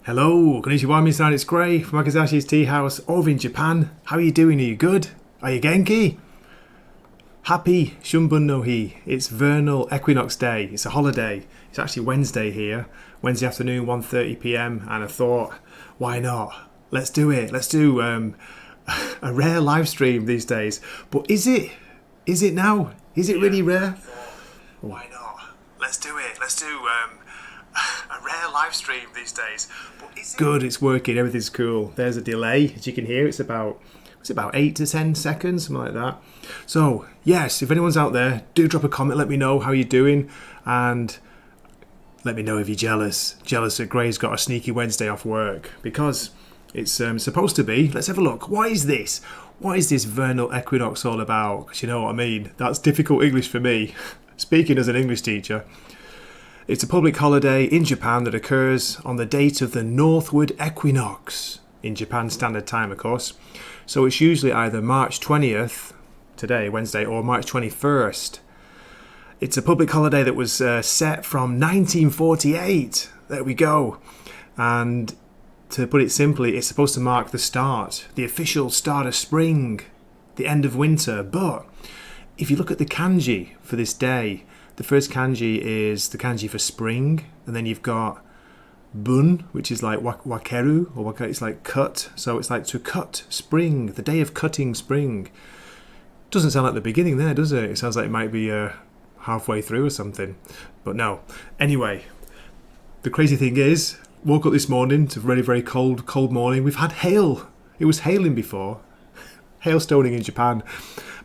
Hello, konnichiwa, Minasan, it's Gray from Wakizashi's Teahouse over in Japan. How are you doing? Are you good? Are you genki? Happy Shogun no Hi. It's Vernal Equinox Day. It's a holiday. It's actually Wednesday here. Wednesday afternoon, 1:30 p.m. And I thought, why not? Let's do it. Let's do a rare live stream these days. But is it? Is it now? Is it really rare? Why not? Let's do it. Let's do a rare live stream these days. But is it? Good, it's working. Everything's cool. There's a delay. As you can hear, it's about 8 to 10 seconds, something like that. So, yes, if anyone's out there, do drop a comment. Let me know how you're doing. And let me know if you're jealous. Jealous that Gray's got a sneaky Wednesday off work. Because it's supposed to be. Let's have a look. What is this? What is this vernal equinox all about? Because you know what I mean. That's difficult English for me. Speaking as an English teacher. It's a public holiday in Japan that occurs on the date of the northward equinox. In Japan Standard Time, of course. So it's usually either March 20th, today, Wednesday, or March 21st. It's a public holiday that was set from 1948. There we go. And to put it simply, it's supposed to mark the start, the official start of spring, the end of winter. But if you look at the kanji for this day, the first kanji is the kanji for spring, and then you've got bun, which is like wakeru, or it's like cut. So it's like to cut spring, the day of cutting spring. Doesn't sound like the beginning there, does it? It sounds like it might be halfway through or something. But no. Anyway, the crazy thing is, woke up this morning to a very, very cold morning. We've had hail. It was hailing before. Hailstoning in Japan,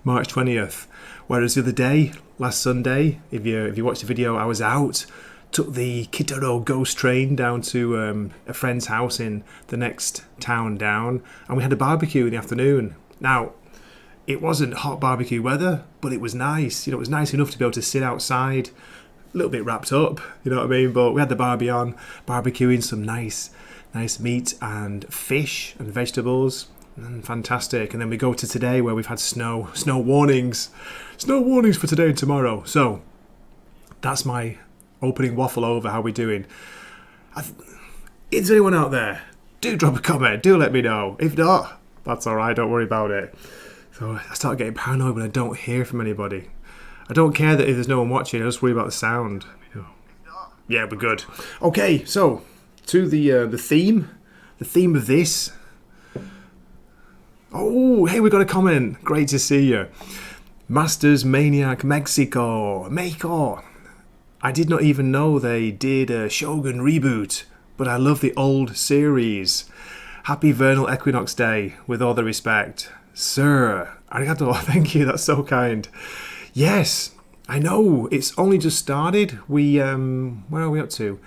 March 20th. Whereas the other day, last Sunday, if you watched the video, I was out, took the Kitaro ghost train down to a friend's house in the next town down, and we had a barbecue in the afternoon. Now, it wasn't hot barbecue weather, but it was nice. You know, it was nice enough to be able to sit outside, a little bit wrapped up, you know what I mean? But we had the barbie on, barbecuing some nice meat and fish and vegetables. Fantastic. And then we go to today where we've had snow warnings for today and tomorrow. So that's my opening waffle over how we're doing. Is there anyone out there? Do drop a comment, do let me know. If not, that's alright, don't worry about it. So I start getting paranoid when I don't hear from anybody. I don't care that if there's no one watching, I just worry about the sound. Yeah, we're good. Okay, so to the theme of this. Oh, hey, we got a comment. Great to see you. Masters Maniac Mexico. I did not even know they did a Shogun reboot, but I love the old series. Happy Vernal Equinox Day, with all the respect. Sir, arigato, thank you, that's so kind. Yes, I know, it's only just started. Where are we up to?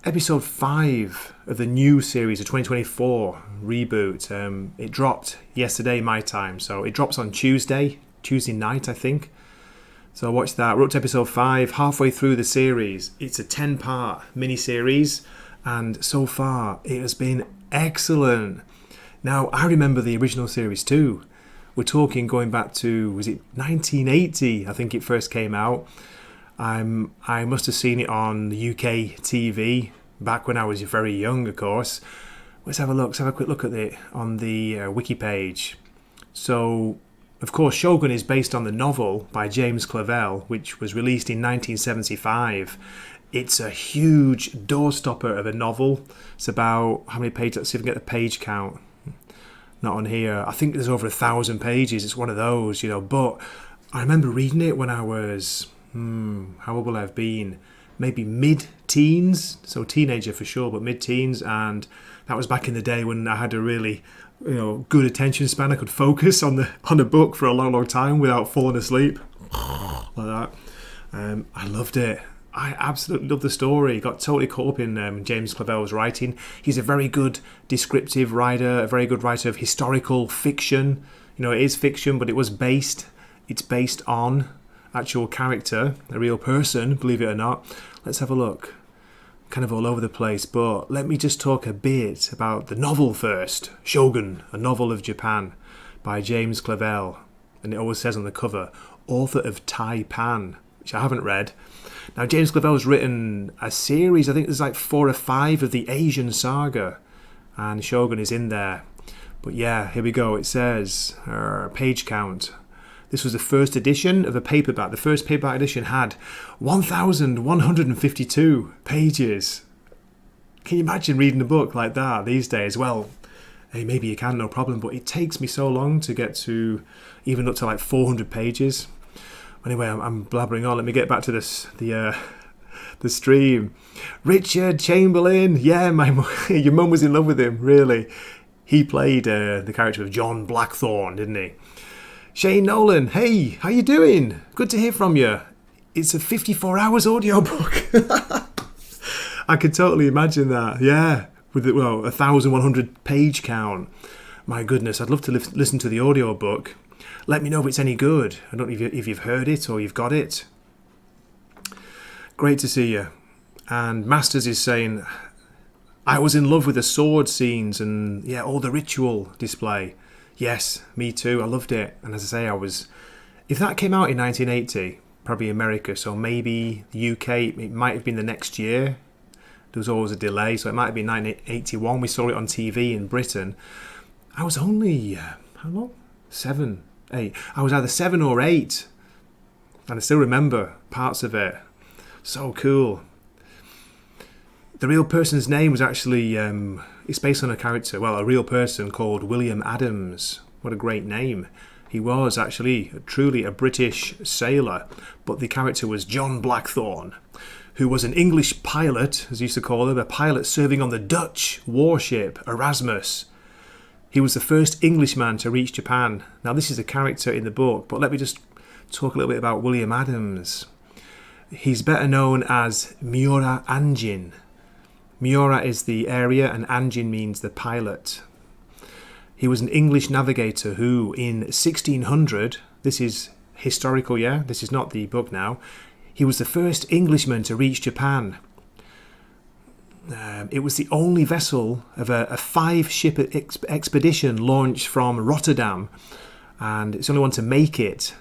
Episode 5 of the new series, the 2024 reboot. It dropped yesterday, my time, so it drops on Tuesday night, I think. So I watched that. We're up to episode 5, halfway through the series. It's a 10-part mini-series, and so far it has been excellent. Now, I remember the original series too. We're talking going back to, was it 1980? I think it first came out. I must have seen it on the UK TV back when I was very young, of course. Let's have a look. Let's have a quick look at it on the wiki page. So, of course, Shogun is based on the novel by James Clavell, which was released in 1975. It's a huge doorstopper of a novel. It's about, how many pages? Let's see if we can get the page count. Not on here. I think there's over 1,000 pages. It's one of those, you know. But I remember reading it when I was, how old will I have been? Maybe mid-teens. So teenager for sure, but mid-teens. And that was back in the day when I had a really, good attention span. I could focus on the book for a long, long time without falling asleep. Like that. I loved it. I absolutely love the story. Got totally caught up in James Clavell's writing. He's a very good descriptive writer, a very good writer of historical fiction. You know, it is fiction, but it's based on actual character, a real person, believe it or not. Let's have a look. Kind of all over the place, but let me just talk a bit about the novel first. Shogun, a novel of Japan by James Clavell. And it always says on the cover, author of Taipan. which I haven't read. Now, James Clavell's written a series, I think there's like 4 or 5 of the Asian saga, and Shogun is in there. But yeah, here we go. It says, page count. This was the first edition of a paperback. The first paperback edition had 1,152 pages. Can you imagine reading a book like that these days? Well, hey, maybe you can, no problem, but it takes me so long to get to even up to like 400 pages. Anyway, I'm blabbering on. Let me get back to this, the stream. Richard Chamberlain. Yeah, your mum was in love with him, really. He played the character of John Blackthorne, didn't he? Shane Nolan. Hey, how you doing? Good to hear from you. It's a 54 hours audiobook. I could totally imagine that. Yeah, with 1,100 page count. My goodness, I'd love to listen to the audiobook. Let me know if it's any good. I don't know if you've heard it or you've got it. Great to see you. And Masters is saying, I was in love with the sword scenes and all the ritual display. Yes, me too. I loved it. And as I say, if that came out in 1980, probably America, so maybe the UK, it might have been the next year. There was always a delay, so it might have been 1981. We saw it on TV in Britain. I was only, how long? 7, 8. I was either 7 or 8. And I still remember parts of it. So cool. The real person's name was actually, it's based on a character, a real person called William Adams. What a great name. He was actually truly a British sailor, but the character was John Blackthorne, who was an English pilot, as he used to call him, a pilot serving on the Dutch warship Erasmus. He was the first Englishman to reach Japan. Now, this is a character in the book, but let me just talk a little bit about William Adams. He's better known as Miura Anjin. Miura is the area and Anjin means the pilot. He was an English navigator who, in 1600, this is historical, this is not the book now, he was the first Englishman to reach Japan. It was the only vessel of a 5-ship expedition launched from Rotterdam, and it's the only one to make it.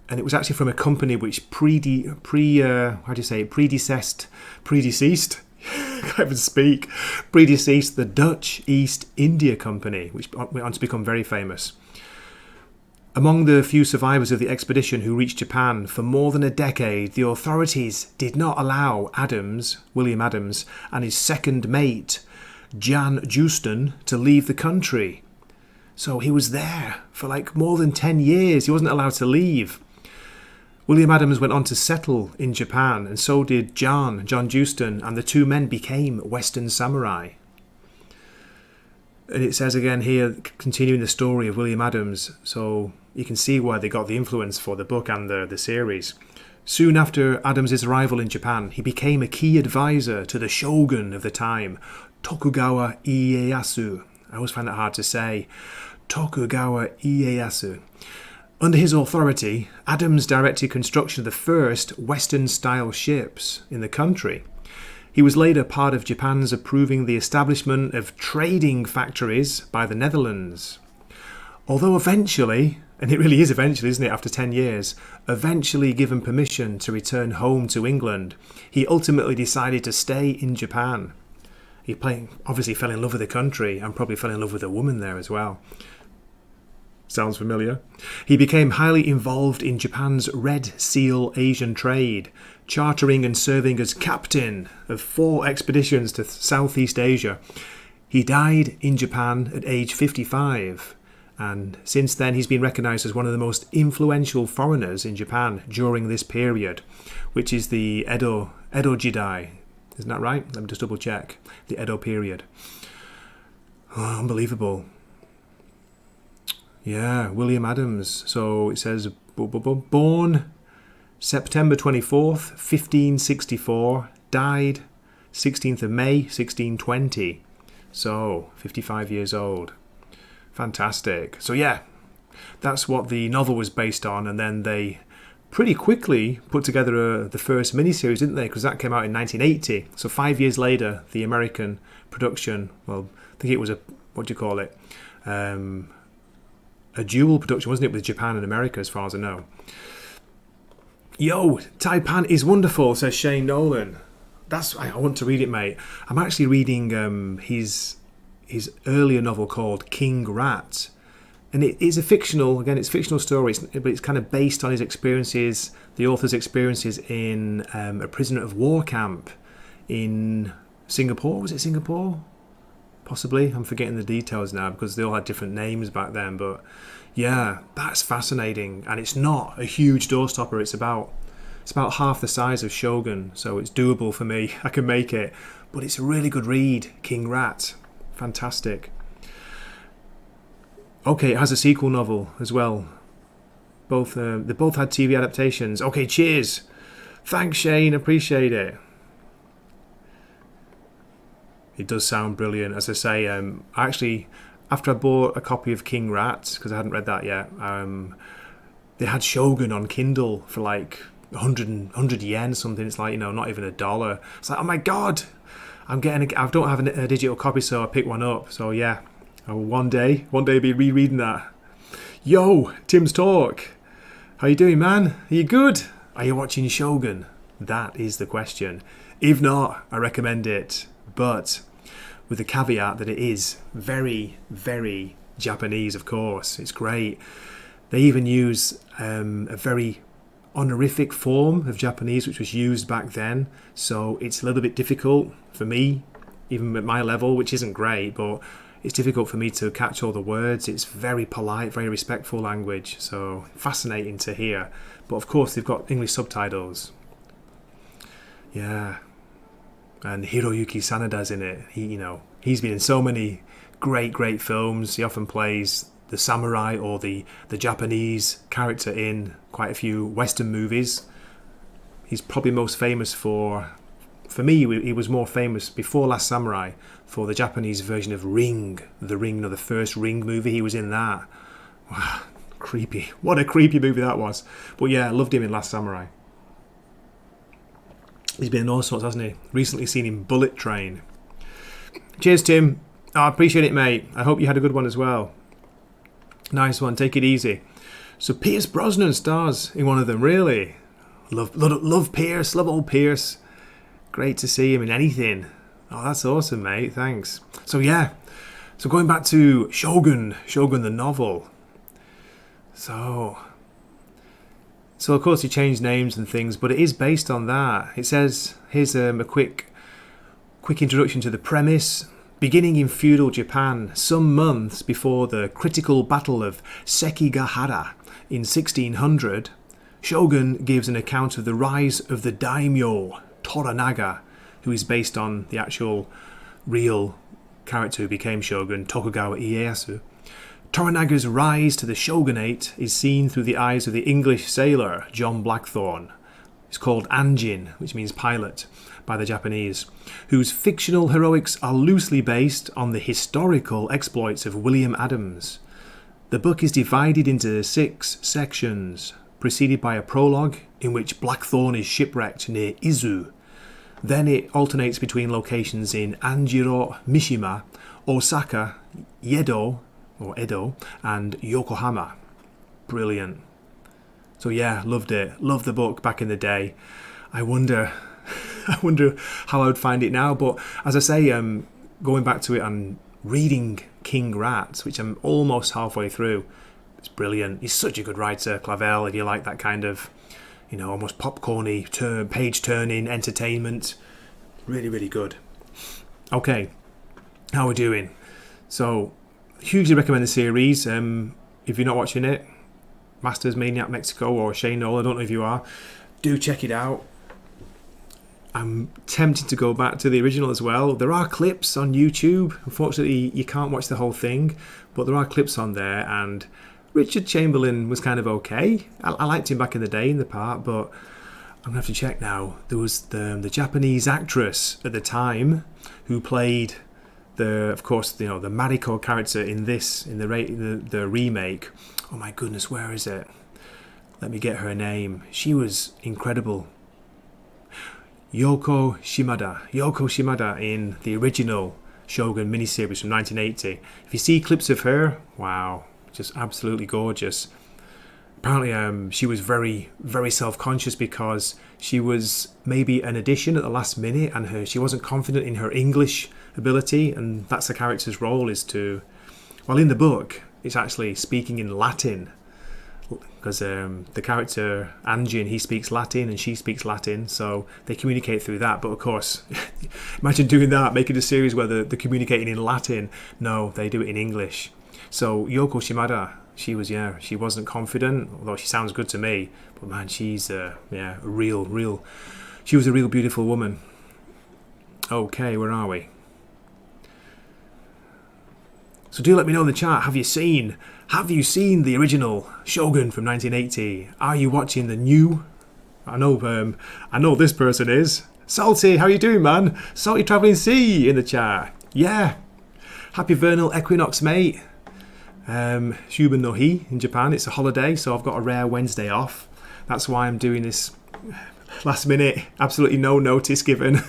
And it was actually from a company which predeceased. Can't even speak. Predeceased the Dutch East India Company, which went on to become very famous. Among the few survivors of the expedition who reached Japan for more than a decade, the authorities did not allow William Adams, and his second mate, Jan Justin, to leave the country. So he was there for more than 10 years. He wasn't allowed to leave. William Adams went on to settle in Japan, and so did John Justin, and the two men became Western samurai. And it says again here, continuing the story of William Adams, so you can see why they got the influence for the book and the series. Soon after Adams' arrival in Japan, he became a key advisor to the shogun of the time, Tokugawa Ieyasu. I always find that hard to say. Tokugawa Ieyasu. Under his authority, Adams directed construction of the first Western-style ships in the country. He was later part of Japan's approving the establishment of trading factories by the Netherlands. Although eventually, and it really is eventually, isn't it, after 10 years, eventually given permission to return home to England, he ultimately decided to stay in Japan. He obviously fell in love with the country and probably fell in love with a woman there as well. Sounds familiar. He became highly involved in Japan's Red Seal Asian trade, chartering and serving as captain of 4 expeditions to Southeast Asia. He died in Japan at age 55, and since then he's been recognised as one of the most influential foreigners in Japan during this period, which is the Edo Jidai. Isn't that right? Let me just double check. The Edo period. Oh, unbelievable. Yeah, William Adams. So it says, born September 24th, 1564, died 16th of May, 1620. So, 55 years old. Fantastic. So yeah, that's what the novel was based on, and then they pretty quickly put together the first miniseries, didn't they? Because that came out in 1980. So 5 years later, the American production, well, I think it was a dual production, wasn't it, with Japan and America, as far as I know. Yo, Taipan is wonderful, says Shane Nolan. I want to read it, mate. I'm actually reading his earlier novel called King Rat. And it is it's a fictional story, but it's kind of based on his experiences, the author's experiences in a prisoner of war camp in Singapore. Was it Singapore? Possibly. I'm forgetting the details now because they all had different names back then. But yeah, that's fascinating. And it's not a huge doorstopper. It's about half the size of Shogun, so it's doable for me. I can make it. But it's a really good read, King Rat. Fantastic. Okay, it has a sequel novel as well. They both had TV adaptations. Okay, cheers. Thanks, Shane. Appreciate it. It does sound brilliant. As I say, actually, after I bought a copy of King Rat, because I hadn't read that yet, they had Shogun on Kindle for like 100 yen something. It's like, not even $1. It's like, oh my god, I don't have a digital copy, so I picked one up. So yeah, I will one day be rereading that. Yo, Tim's Talk. How you doing, man? Are you good? Are you watching Shogun? That is the question. If not, I recommend it, but with the caveat that it is very, very Japanese, of course. It's great. They even use a very honorific form of Japanese which was used back then, so it's a little bit difficult for me, even at my level, which isn't great, but it's difficult for me to catch all the words. It's very polite, very respectful language, so fascinating to hear. But of course they've got English subtitles. Yeah. And Hiroyuki Sanada's in it. He's been in so many great films. He often plays the samurai or the Japanese character in quite a few Western movies. He's probably most famous for me, he was more famous before Last Samurai for the Japanese version of Ring, the first Ring movie. He was in that. Wow, creepy. What a creepy movie that was. But yeah, I loved him in Last Samurai. He's been in all sorts, hasn't he? Recently seen him Bullet Train. Cheers, Tim. I appreciate it, mate. I hope you had a good one as well. Nice one. Take it easy. So Pierce Brosnan stars in one of them, really. Love Pierce. Love old Pierce. Great to see him in anything. Oh, that's awesome, mate. Thanks. So yeah. So going back to Shogun the Novel. So of course he changed names and things, but it is based on that. It says, here's a quick introduction to the premise. Beginning in feudal Japan, some months before the critical battle of Sekigahara in 1600, Shogun gives an account of the rise of the daimyo, Toranaga, who is based on the actual real character who became Shogun, Tokugawa Ieyasu. Toranaga's rise to the shogunate is seen through the eyes of the English sailor John Blackthorne. It's called Anjin, which means pilot, by the Japanese, whose fictional heroics are loosely based on the historical exploits of William Adams. The book is divided into 6 sections, preceded by a prologue in which Blackthorne is shipwrecked near Izu. Then it alternates between locations in Anjiro, Mishima, Osaka, Edo, and Yokohama. Brilliant. So yeah, loved it. Loved the book back in the day. I wonder how I would find it now. But as I say, going back to it and reading King Rat, which I'm almost halfway through, it's brilliant. He's such a good writer, Clavell, if you like that kind of, almost popcorny, page-turning entertainment. Really, really good. Okay, how are we doing? So, hugely recommend the series. If you're not watching it, Masters Maniac Mexico or Shane Noel, I don't know if you are, do check it out. I'm tempted to go back to the original as well. There are clips on YouTube. Unfortunately, you can't watch the whole thing, but there are clips on there, and Richard Chamberlain was kind of okay. I liked him back in the day in the part, but I'm going to have to check now. There was the Japanese actress at the time who played the Mariko character in the remake. Oh my goodness, where is it? Let me get her name. She was incredible. Yoko Shimada in the original Shogun miniseries from 1980. If you see clips of her, wow, just absolutely gorgeous. apparently she was very, very self-conscious because she was maybe an addition at the last minute, and she wasn't confident in her English ability, and that's the character's role, is to, well, in the book it's actually speaking in Latin, because the character Anjin, he speaks Latin and she speaks Latin, so they communicate through that. But of course, imagine doing that, making a series where they're communicating in Latin. No, they do it in English. So Yoko Shimada, she wasn't confident, although she sounds good to me. But man, she's she was a real beautiful woman. Okay, where are we? So do let me know in the chat, have you seen the original Shogun from 1980? Are you watching the new? I know this person is. Salty, how you doing, man? Salty Travelling Sea in the chat. Yeah. Happy Vernal Equinox, mate. Shogun no Hi in Japan. It's a holiday, so I've got a rare Wednesday off. That's why I'm doing this last minute. Absolutely no notice given.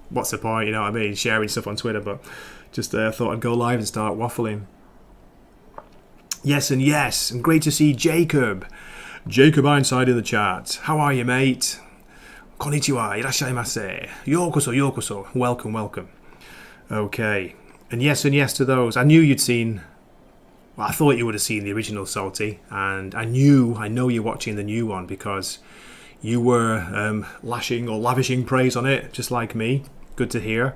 What's the point? You know what I mean? Sharing stuff on Twitter, but just thought I'd go live and start waffling. Yes, and great to see Jacob Ironside in the chat. How are you, mate? Konnichiwa, irashaimase. Yokoso. Welcome. Okay. And yes to those. I knew you'd seen, well, I thought you would have seen the original, Salty, and I know you're watching the new one because you were lavishing praise on it, just like me. Good to hear.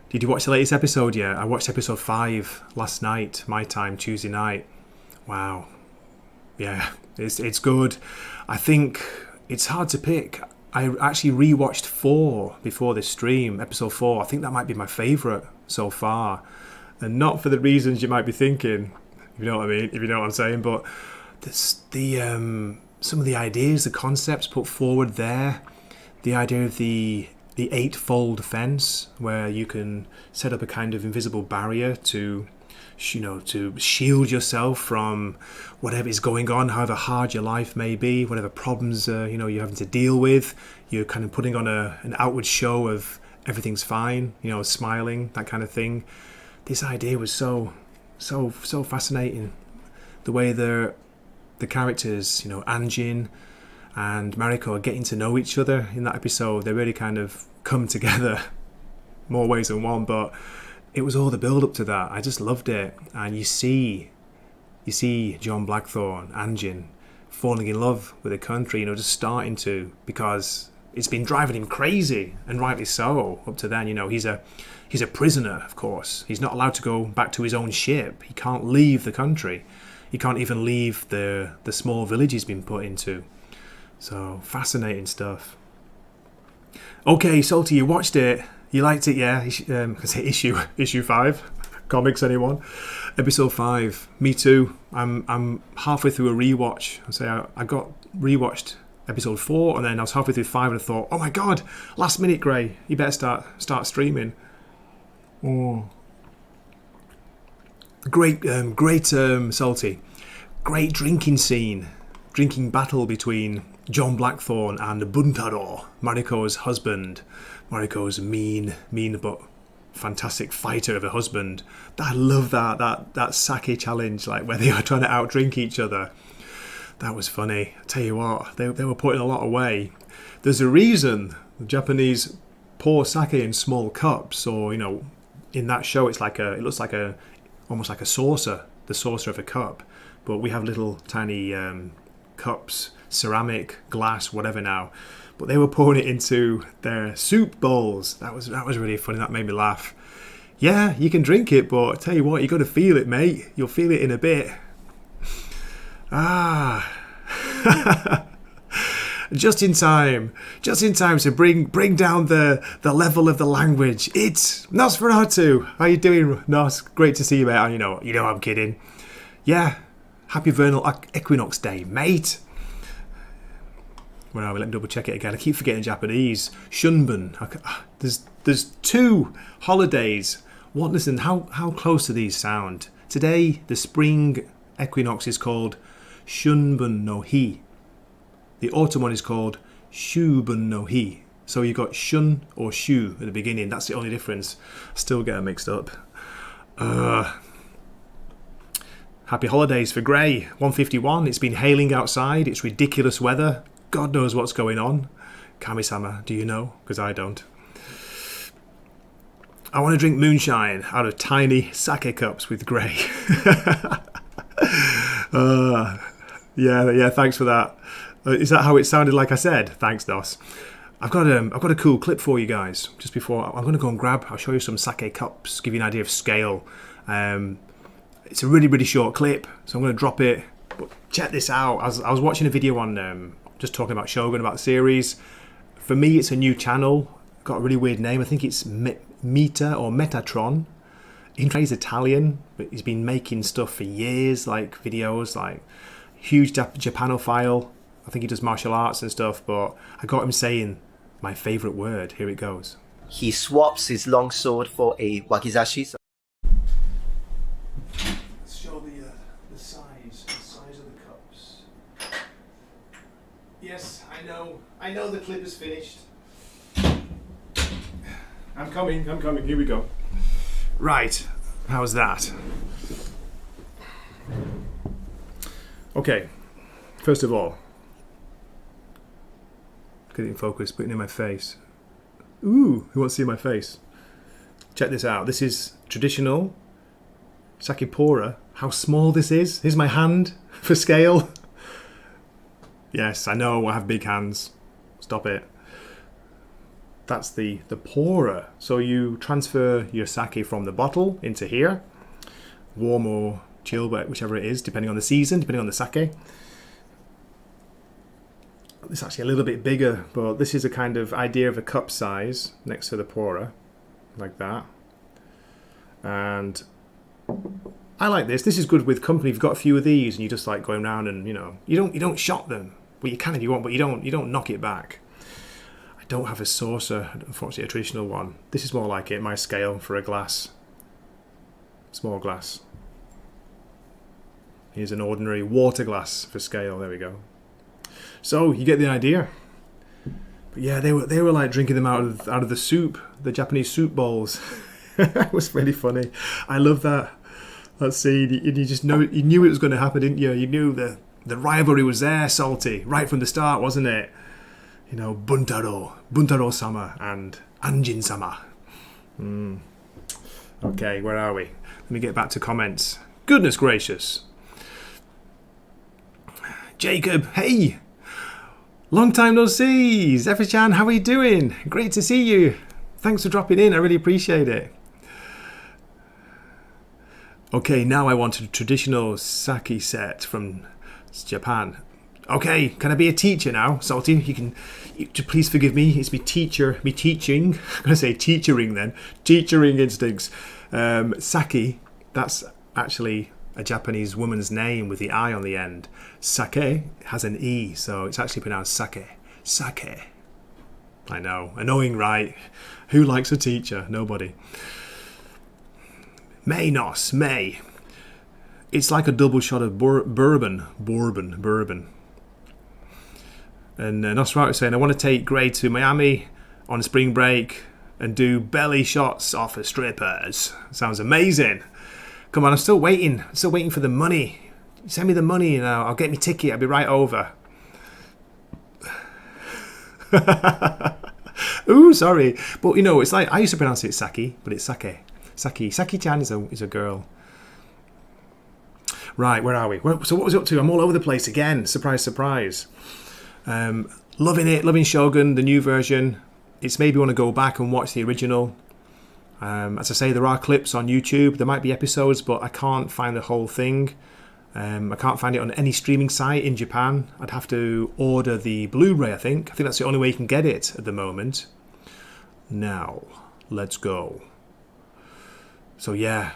Did you watch the latest episode yet? I watched episode 5 last night, my time, Tuesday night. Wow. Yeah, it's good. I think it's hard to pick. I actually rewatched 4 before this stream, episode 4. I think that might be my favourite so far. And not for the reasons you might be thinking, if you know what I mean, if you know what I'm saying, but some of the ideas, the concepts put forward there, the idea of the 8-fold fence, where you can set up a kind of invisible barrier to shield yourself from whatever is going on, however hard your life may be, whatever problems you're having to deal with. You're kind of putting on an outward show of everything's fine, smiling, that kind of thing. This idea was so fascinating. The way the characters, Anjin and Mariko, are getting to know each other in that episode. They really kind of come together, more ways than one, but it was all the build up to that. I just loved it. And you see John Blackthorne, Anjin, falling in love with the country, just starting to, because it's been driving him crazy, and rightly so up to then. He's a prisoner, of course. He's not allowed to go back to his own ship. He can't leave the country. He can't even leave the small village he's been put into. So fascinating stuff. Okay, Salty, you watched it. You liked it, yeah? Issue 5. Comics, anyone? Episode 5. Me too. I'm halfway through a rewatch. I got rewatched episode 4, and then I was halfway through 5, and I thought, oh my god, last minute, Gray. You better start streaming. Oh. Great, Salty. Great drinking battle between John Blackthorne and Buntaro, Mariko's husband. Mariko's mean but fantastic fighter of a husband. I love that sake challenge, like where they are trying to outdrink each other. That was funny. I tell you what, they were putting a lot away. There's a reason the Japanese pour sake in small cups, or in that show it looks like almost like a saucer, the saucer of a cup, but we have little tiny cups, ceramic, glass, whatever now. But they were pouring it into their soup bowls. That was really funny. That made me laugh. Yeah, you can drink it, but I tell you what, you got to feel it, mate. You'll feel it in a bit. Just in time to bring down the level of the language. It's Nosferatu. How you doing, Nos? Great to see you, mate. You know I'm kidding. Yeah, happy Vernal Equinox Day, mate. Where are we? Let me double check it again. I keep forgetting Japanese. Shunbun. There's 2 holidays. Listen, how close do these sound? Today, the spring equinox is called Shunbun no Hi. The autumn one is called Shubun no Hi. So you've got shun or shu at the beginning. That's the only difference. I still get them mixed up. Happy holidays for Gray. 151. It's been hailing outside. It's ridiculous weather. God knows what's going on. Kami-sama, do you know? Because I don't. I want to drink moonshine out of tiny sake cups with Gray. Yeah, thanks for that. Is that how it sounded like I said? Thanks, Dos. I've got a cool clip for you guys. Just before, I'm going to go and grab, I'll show you some sake cups, give you an idea of scale. It's a really, really short clip, so I'm going to drop it. But check this out. I was watching a video on just talking about Shogun, about the series. For me, it's a new channel. Got a really weird name. I think it's Meta or Metatron. He's Italian, but he's been making stuff for years, like videos, like huge Japanophile. I think he does martial arts and stuff, but I got him saying my favourite word. Here it goes. He swaps his longsword for a Wakizashi. Show the size of the cups. Yes, I know the clip is finished. I'm coming, here we go. Right, how's that? Okay, first of all, get it in focus, put it in my face. Ooh, who wants to see my face? Check this out, this is traditional Sakipora. How small this is. Here's my hand for scale. Yes, I know I have big hands. Stop it. That's the pourer. So you transfer your sake from the bottle into here. Warm or chill, whichever it is, depending on the season, depending on the sake. It's actually a little bit bigger, but this is a kind of idea of a cup size next to the pourer. Like that. And I like this. This is good with company. If you've got a few of these and you just like going around and, you know, you don't shot them. Well, you can if you want, but you don't knock it back. I don't have a saucer, unfortunately, a traditional one. This is more like it, my scale for a glass. Small glass. Here's an ordinary water glass for scale. There we go. So you get the idea. But yeah, they were like drinking them out of the soup, the Japanese soup bowls. It was really funny. I love that. Let's see, you just know, you knew it was going to happen, didn't you? You knew the rivalry was there, Salty, right from the start, wasn't it? You know, Buntaro-sama and Anjin-sama. Okay, where are we? Let me get back to comments. Goodness gracious. Jacob, hey! Long time no see! Zephyr-chan, how are you doing? Great to see you. Thanks for dropping in, I really appreciate it. Okay, now I want a traditional sake set from Japan. Okay, can I be a teacher now, Salty? Please forgive me. It's me teaching. I'm gonna say teachering then. Teachering instincts. Sake. That's actually a Japanese woman's name with the I on the end. Sake has an E, so it's actually pronounced sake. Sake. I know, annoying, right? Who likes a teacher? Nobody. May. It's like a double shot of bourbon. And Nosferatu saying, I want to take Gray to Miami on spring break and do belly shots off of strippers. Sounds amazing. Come on, I'm still waiting. For the money. Send me the money and I'll get me ticket. I'll be right over. Ooh, sorry. But you know, it's like, I used to pronounce it Saki, but it's Sake. Saki-chan is a girl. Right, where are we? So what was I up to? I'm all over the place again. Surprise, surprise. Loving it. Loving Shogun, the new version. It's made me want to go back and watch the original. As I say, there are clips on YouTube. There might be episodes, but I can't find the whole thing. I can't find it on any streaming site in Japan. I'd have to order the Blu-ray, I think. I think that's the only way you can get it at the moment. Now, let's go. So yeah,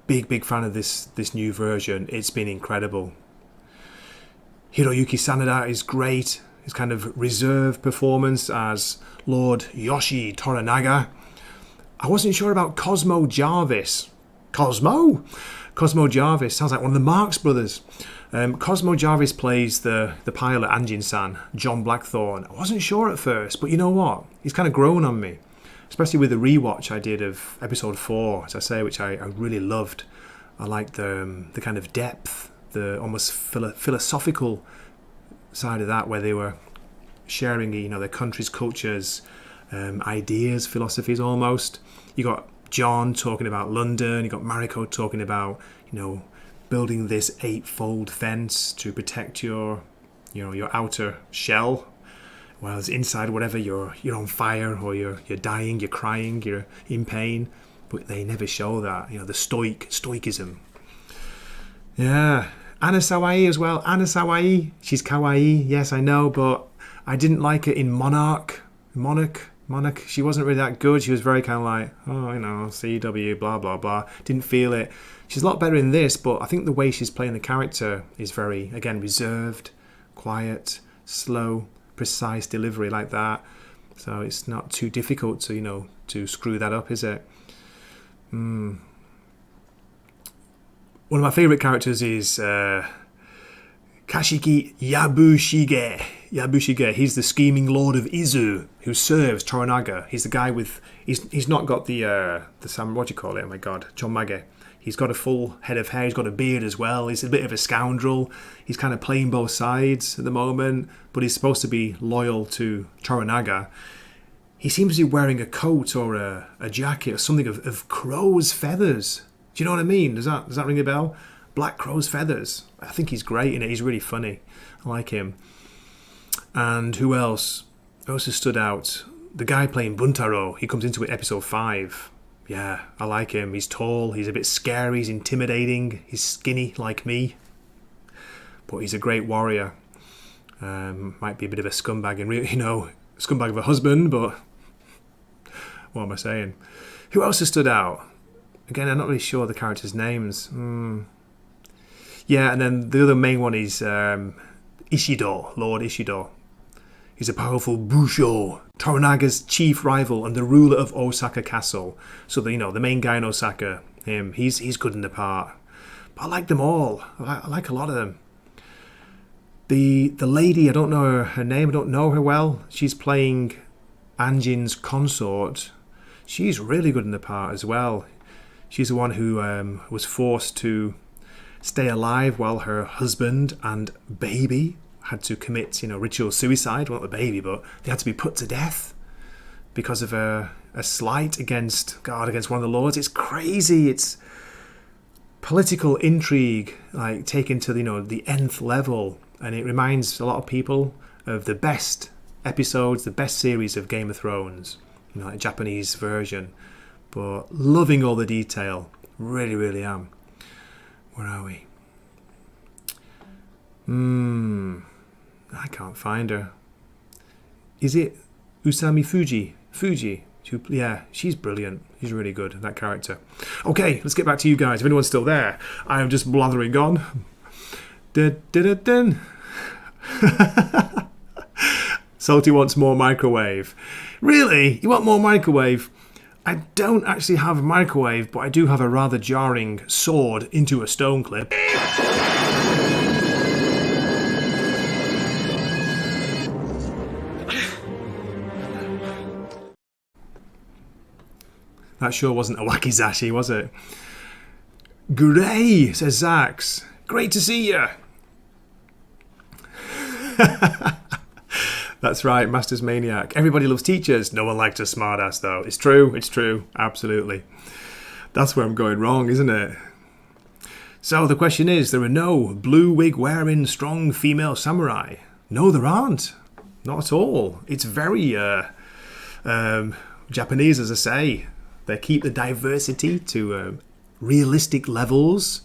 big fan of this new version. It's been incredible. Hiroyuki Sanada is great. His kind of reserved performance as Lord Yoshi Toranaga. I wasn't sure about Cosmo Jarvis. Cosmo Jarvis sounds like one of the Marx brothers. Cosmo Jarvis plays the pilot Anjin-san, John Blackthorne. I wasn't sure at first, but you know what? He's kind of grown on me. Especially with the rewatch I did of episode 4, as I say, which I really loved. I like the kind of depth, the almost philosophical side of that, where they were sharing, you know, their country's cultures, ideas, philosophies almost. You got John talking about London. You got Mariko talking about, you know, building this 8-fold fence to protect your, you know, your outer shell. Whereas inside, whatever, you're on fire, or you're dying, you're crying, you're in pain. But they never show that, you know, the stoicism. Yeah. Anna Sawai as well. Anna Sawai, she's kawaii, yes, I know, but I didn't like her in Monarch. She wasn't really that good. She was very kind of like, oh, you know, CW, blah, blah, blah. Didn't feel it. She's a lot better in this, but I think the way she's playing the character is very, again, reserved, quiet, slow, precise delivery like that. So it's not too difficult to, you know, to screw that up, is it? One of my favourite characters is Kashiki Yabushige. He's the scheming lord of Izu who serves Toranaga. He's the guy with... He's not got the what do you call it? Oh my god, Chonmage. He's got a full head of hair. He's got a beard as well. He's a bit of a scoundrel. He's kind of playing both sides at the moment, but he's supposed to be loyal to Toranaga. He seems to be wearing a coat or a jacket or something of crow's feathers. Do you know what I mean? Does that ring a bell? Black crow's feathers. I think he's great in it. He's really funny. I like him. And who else? Who else has stood out? The guy playing Buntaro. He comes into it episode 5. Yeah, I like him. He's tall. He's a bit scary. He's intimidating. He's skinny like me. But he's a great warrior. Might be a bit of a scumbag and you know, scumbag of a husband, but what am I saying? Who else has stood out? Again, I'm not really sure the characters' names. Yeah, and then the other main one is Ishido, Lord Ishido. He's a powerful Busho, Toranaga's chief rival and the ruler of Osaka Castle. So, you know, the main guy in Osaka, him, he's good in the part. But I like them all. I like a lot of them. The lady, I don't know her name, I don't know her well. She's playing Anjin's consort. She's really good in the part as well. She's the one who was forced to stay alive while her husband and baby had to commit, you know, ritual suicide. Well, not the baby, but they had to be put to death because of a slight against one of the lords. It's crazy. It's political intrigue, like taken to, you know, the nth level, and it reminds a lot of people of the best episodes, the best series of Game of Thrones, you know, like Japanese version. But loving all the detail. Really, really am. Where are we? I can't find her. Is it Usami Fuji? Yeah, she's brilliant. She's really good, that character. Okay, let's get back to you guys. If anyone's still there, I am just blathering on. Dun. Salty wants more microwave. Really? You want more microwave? I don't actually have a microwave, but I do have a rather jarring sword into a stone clip. That sure wasn't a wakizashi, was it? G'day, says Zax. Great to see you. That's right, Master's Maniac. Everybody loves teachers. No one likes a smartass, though. It's true. Absolutely. That's where I'm going wrong, isn't it? So the question is, there are no blue wig wearing strong female samurai. No, there aren't. Not at all. It's very Japanese, as I say. They keep the diversity to realistic levels.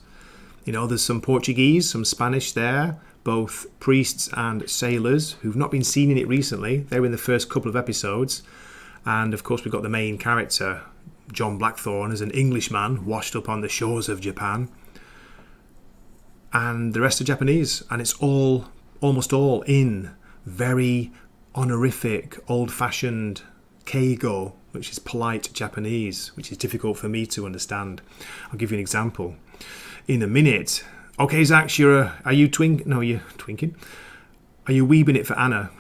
You know, there's some Portuguese, some Spanish there. Both priests and sailors who've not been seen in it recently. They were in the first couple of episodes. And of course we've got the main character, John Blackthorne, as an Englishman washed up on the shores of Japan. And the rest are Japanese. And it's almost all in very honorific, old-fashioned keigo, which is polite Japanese, which is difficult for me to understand. I'll give you an example in a minute. Okay, Zach, are you twinking? No, you're twinking. Are you weebing it for Anna?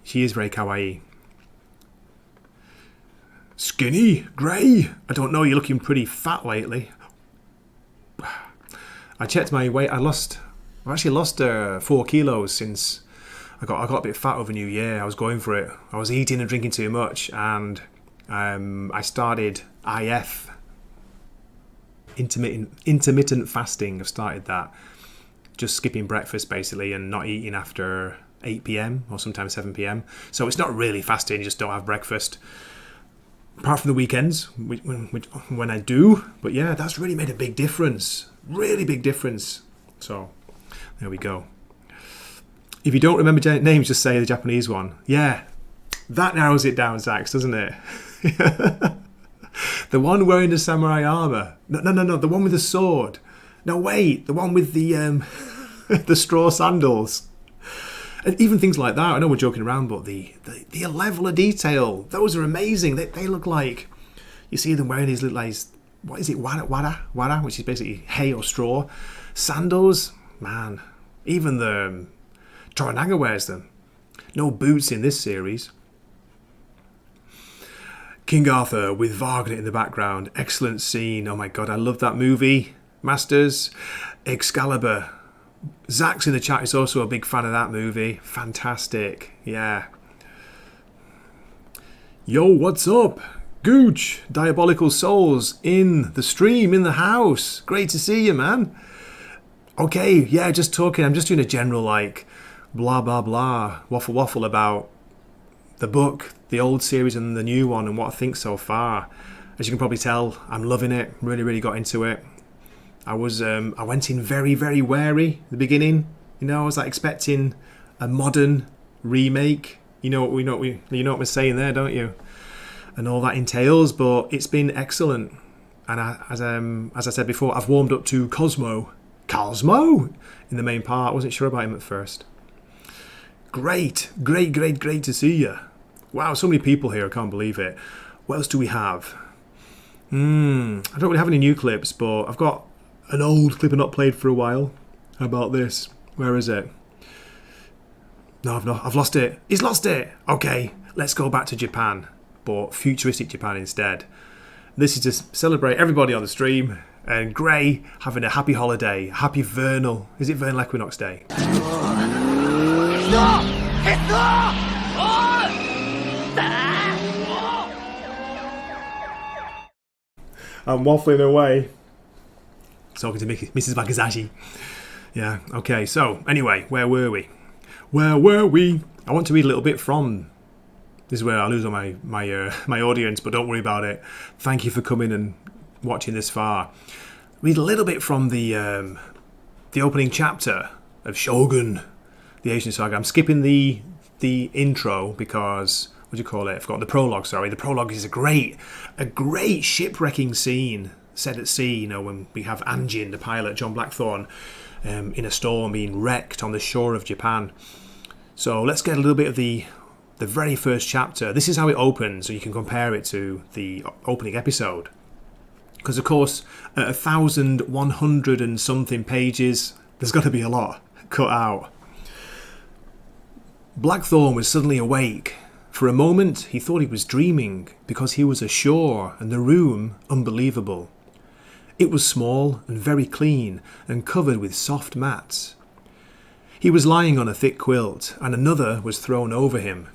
She is very kawaii. Skinny, grey. I don't know, you're looking pretty fat lately. I checked my weight. I've actually lost 4 kilos since I got a bit fat over New Year. I was going for it. I was eating and drinking too much, and I started IF, intermittent fasting. I've started that, just skipping breakfast basically and not eating after 8 p.m. or sometimes 7 p.m. So it's not really fasting, you just don't have breakfast. Apart from the weekends, when I do. But yeah, that's really made a big difference. Really big difference. So, there we go. If you don't remember names, just say the Japanese one. Yeah, that narrows it down, Zax, doesn't it? The one wearing the samurai armour. No, the one with the sword. No, wait, the one with the the straw sandals. And even things like that, I know we're joking around, but the level of detail, those are amazing. They look like, you see them wearing these little, like, what is it, wara, which is basically hay or straw. Sandals, man. Even the Toranaga wears them. No boots in this series. King Arthur with Wagner in the background. Excellent scene. Oh my god, I love that movie. Masters. Excalibur. Zach's in the chat is also a big fan of that movie. Fantastic. Yeah. Yo, what's up? Gooch, Diabolical Souls in the stream, in the house. Great to see you, man. Okay, yeah, just talking. I'm just doing a general, like, blah, blah, blah, waffle about the book, the old series and the new one, and what I think so far. As you can probably tell, I'm loving it. Really, really got into it. I went in very, very wary at the beginning. You know, I was like expecting a modern remake. You know what we're saying there, don't you? And all that entails, but it's been excellent. And as I said before, I've warmed up to Cosmo in the main part. I wasn't sure about him at first. Great to see you. Wow, so many people here. I can't believe it. What else do we have? I don't really have any new clips, but I've got an old clip I've not played for a while. How about this? Where is it? No, I've lost it. He's lost it. Okay, let's go back to Japan, but futuristic Japan instead. This is to celebrate everybody on the stream and Gray having a happy holiday. Happy Vernal. Is it Vernal Equinox Day? I'm waffling away. Talking to Mrs. Wakizashi. Yeah, okay, so anyway, where were we? I want to read a little bit from... This is where I lose all my audience, but don't worry about it. Thank you for coming and watching this far. Read a little bit from the opening chapter of Shogun, the Asian saga. I'm skipping the intro because... What do you call it? I forgot the prologue, sorry. The prologue is a great shipwrecking scene. Set at sea, you know, when we have Anjin, the pilot, John Blackthorne, in a storm being wrecked on the shore of Japan. So let's get a little bit of the very first chapter. This is how it opens, so you can compare it to the opening episode. Because, of course, at 1,100 and something pages, there's got to be a lot cut out. Blackthorne was suddenly awake. For a moment, he thought he was dreaming because he was ashore and the room unbelievable. It was small and very clean and covered with soft mats. He was lying on a thick quilt and another was thrown over him.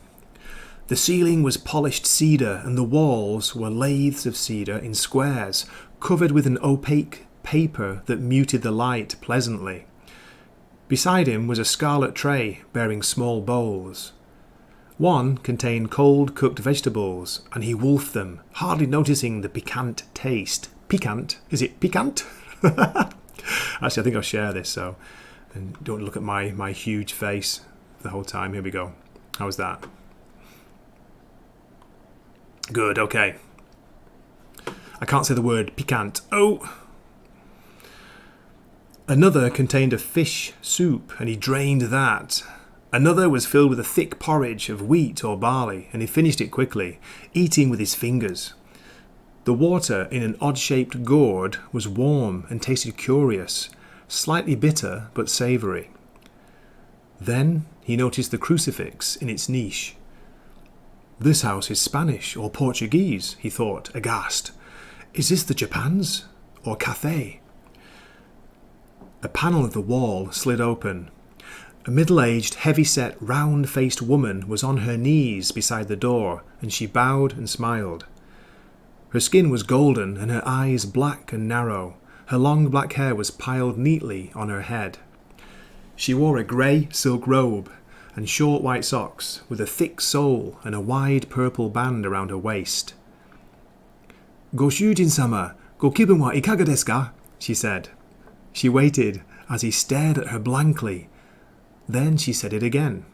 The ceiling was polished cedar and the walls were lathes of cedar in squares, covered with an opaque paper that muted the light pleasantly. Beside him was a scarlet tray bearing small bowls. One contained cold cooked vegetables, and he wolfed them, hardly noticing the piquant taste. Piquant? Is it piquant? Actually, I think I'll share this, so and don't look at my huge face the whole time. Here we go. How was that? Good, okay. I can't say the word piquant. Oh! Another contained a fish soup, and he drained that. Another was filled with a thick porridge of wheat or barley, and he finished it quickly, eating with his fingers. The water in an odd-shaped gourd was warm and tasted curious, slightly bitter but savoury. Then he noticed the crucifix in its niche. This house is Spanish or Portuguese, he thought, aghast. Is this the Japan's or Cathay? A panel of the wall slid open. A middle-aged, heavy-set, round-faced woman was on her knees beside the door, and she bowed and smiled. Her skin was golden and her eyes black and narrow. Her long black hair was piled neatly on her head. She wore a grey silk robe and short white socks with a thick sole and a wide purple band around her waist. "Goshujin-sama, go kiben wa ikaga desu ka?" she said. She waited as he stared at her blankly. Then she said it again.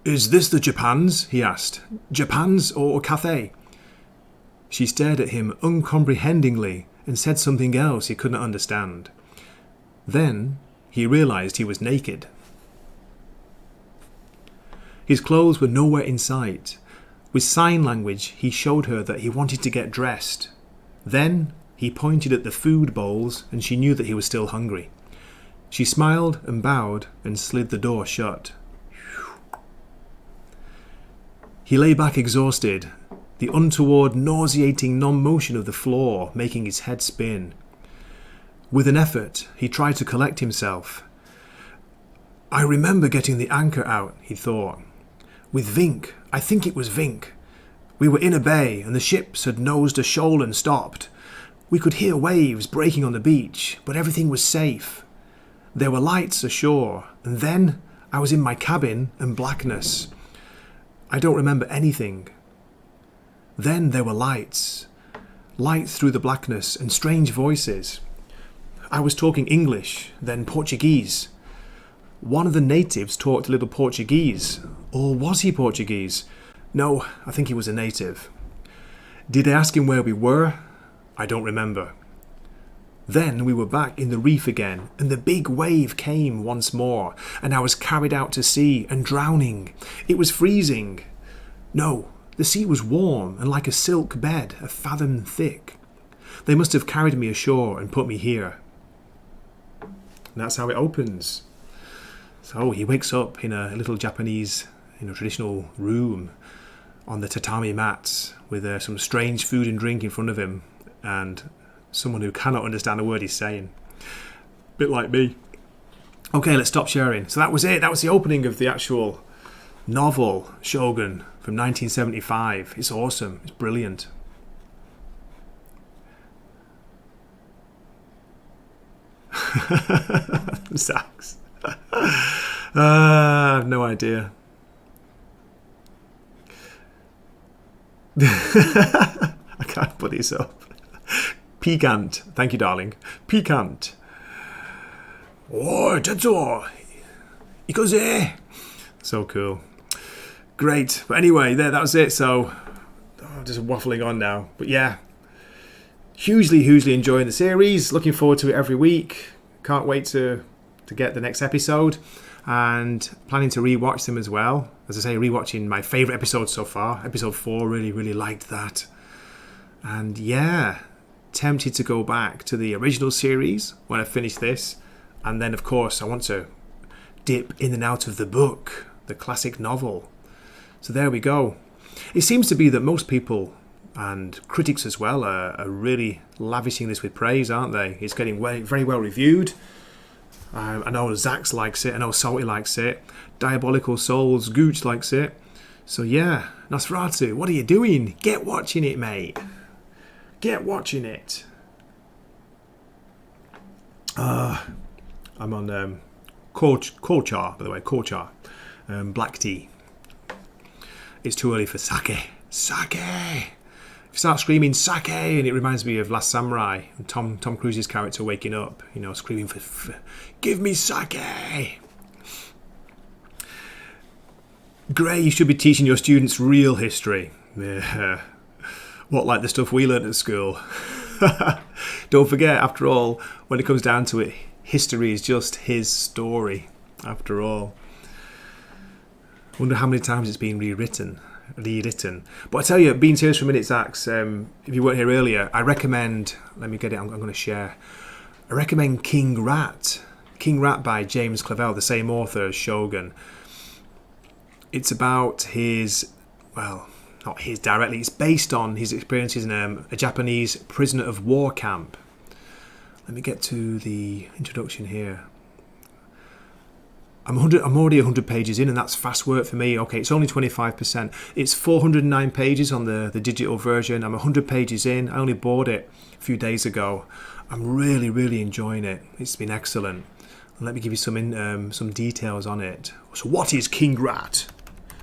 "Is this the Japans?" he asked. "Japans or Cathay?" She stared at him uncomprehendingly and said something else he couldn't understand. Then he realised he was naked. His clothes were nowhere in sight. With sign language, he showed her that he wanted to get dressed. Then he pointed at the food bowls and she knew that he was still hungry. She smiled and bowed and slid the door shut. He lay back exhausted, the untoward, nauseating non-motion of the floor making his head spin. With an effort, he tried to collect himself. "I remember getting the anchor out," he thought. "With Vink, I think it was Vink. We were in a bay and the ships had nosed a shoal and stopped. We could hear waves breaking on the beach, but everything was safe. There were lights ashore, and then I was in my cabin and blackness. I don't remember anything. Then there were lights. Lights through the blackness and strange voices. I was talking English, then Portuguese. One of the natives talked a little Portuguese. Or was he Portuguese? No, I think he was a native. Did I ask him where we were? I don't remember. Then we were back in the reef again, and the big wave came once more, and I was carried out to sea and drowning. It was freezing. No, the sea was warm and like a silk bed, a fathom thick. They must have carried me ashore and put me here." And that's how it opens. So he wakes up in a little Japanese, traditional room on the tatami mats with some strange food and drink in front of him and someone who cannot understand a word he's saying. Bit like me. Okay, let's stop sharing. So that was it. That was the opening of the actual novel, Shogun, from 1975. It's awesome. It's brilliant. Sax. I have no idea. I can't put this up. Piquant. Thank you, darling. Piquant. Oh, Tetsuo. Ikoze. So cool. Great. But anyway, that was it. So, I'm just waffling on now. But yeah, hugely enjoying the series. Looking forward to it every week. Can't wait to get the next episode. And planning to rewatch them as well. As I say, rewatching my favourite episode so far. Episode 4, really liked that. And yeah, tempted to go back to the original series when I finish this. And then, of course, I want to dip in and out of the book, the classic novel. So there we go. It seems to be that most people, and critics as well, are really lavishing this with praise, aren't they? It's getting very well reviewed. I know Zax likes it. I know Salty likes it. Diabolical Souls Gooch likes it. So yeah, Nosferatu, what are you doing? Get watching it, mate. Get watching it. I'm on Kocha, by the way, Kocha. Black tea. It's too early for sake. Sake! If you start screaming sake, and it reminds me of Last Samurai, and Tom Cruise's character waking up, screaming for give me sake! Gray, you should be teaching your students real history. Yeah. What, like the stuff we learnt at school? Don't forget, after all, when it comes down to it, history is just his story, after all. Wonder how many times it's been rewritten. But I tell you, being serious for a minute, Zax, if you weren't here earlier, I recommend, let me get it, I'm going to share. I recommend King Rat by James Clavell, the same author as Shogun. It's about his, well, not his directly, it's based on his experiences in a Japanese prisoner of war camp Let me get to the introduction here. I'm already 100 pages in, and that's fast work for me. Okay, it's only 25%. It's 409 pages on the digital version. I'm 100 pages in. I only bought it a few days ago. I'm really, really enjoying it. It's been excellent. Let me give you some details on it. So what is King Rat?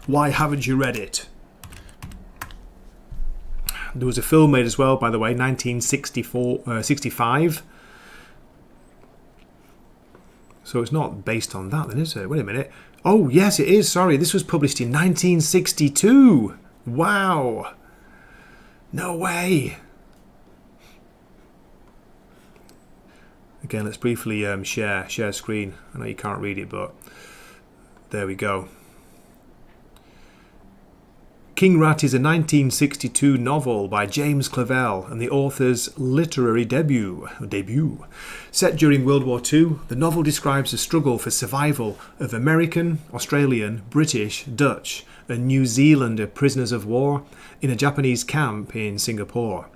Why haven't you read it? There was a film made as well, by the way, 1965. So it's not based on that then, is it? Wait a minute. Oh, yes, it is. Sorry, this was published in 1962. Wow. No way. Again, let's briefly share screen. I know you can't read it, but there we go. King Rat is a 1962 novel by James Clavell and the author's literary debut. Set during World War II, the novel describes the struggle for survival of American, Australian, British, Dutch and New Zealander prisoners of war in a Japanese camp in Singapore.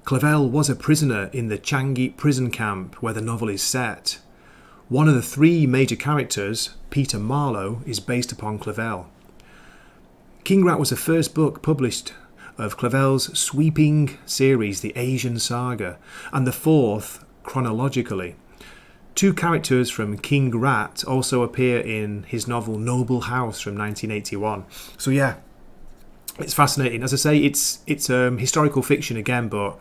Clavell was a prisoner in the Changi prison camp where the novel is set. One of the three major characters, Peter Marlowe, is based upon Clavell. King Rat was the first book published of Clavell's sweeping series, The Asian Saga, and the fourth chronologically. Two characters from King Rat also appear in his novel Noble House from 1981. So yeah, it's fascinating. As I say, it's historical fiction again, but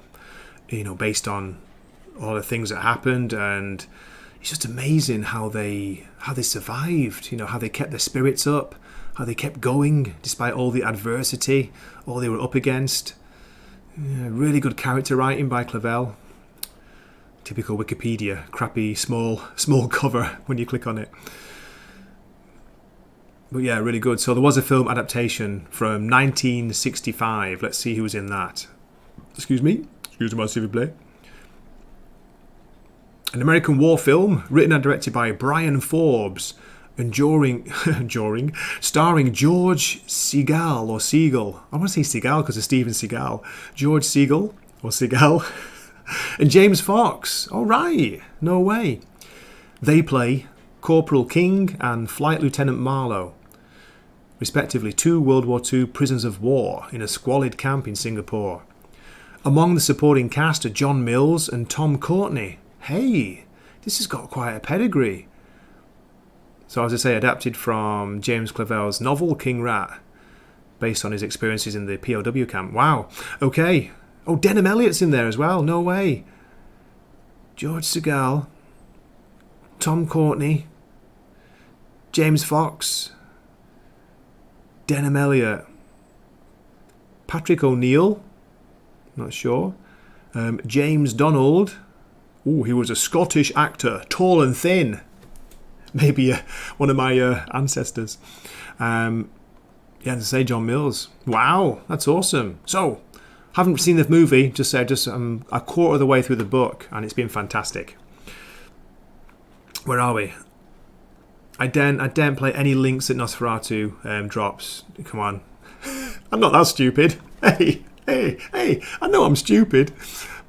based on all the things that happened, and it's just amazing how they survived. How they kept their spirits up. How they kept going despite all the adversity, all they were up against. Yeah, really good character writing by Clavell. Typical Wikipedia, crappy small cover when you click on it. But yeah, really good. So there was a film adaptation from 1965. Let's see who was in that. Excuse me, s'il vous plaît. An American war film written and directed by Brian Forbes. And starring George Segal or Siegel. I want to say Segal because of Steven Seagal. George Segal or Segal. And James Fox. All right. No way. They play Corporal King and Flight Lieutenant Marlowe, respectively, two World War II prisoners of war in a squalid camp in Singapore. Among the supporting cast are John Mills and Tom Courtenay. Hey, this has got quite a pedigree. So as I say, adapted from James Clavell's novel King Rat, based on his experiences in the POW camp. Wow. Okay. Oh, Denham Elliott's in there as well. No way. George Segal, Tom Courtenay, James Fox, Denham Elliott, Patrick O'Neill, not sure, James Donald. Oh, he was a Scottish actor, tall and thin. Maybe one of my ancestors. Yeah, to say John Mills. Wow, that's awesome. So, haven't seen the movie, just a quarter of the way through the book, and it's been fantastic. Where are we? I daren't play any links that Nosferatu drops. Come on. I'm not that stupid. Hey, I know I'm stupid,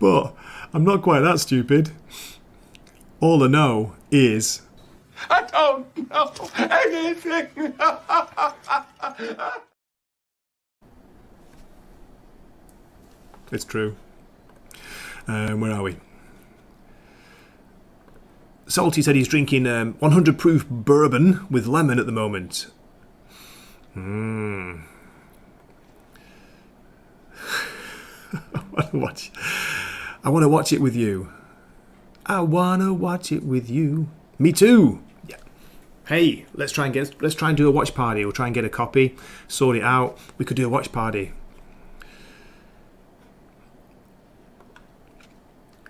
but I'm not quite that stupid. All I know is... I don't know anything. It's true. Where are we? Salty said he's drinking 100 proof bourbon with lemon at the moment. I want to watch it with you. I want to watch it with you. Me too. Yeah. Hey, let's try and do a watch party. We'll try and get a copy, sort it out. We could do a watch party.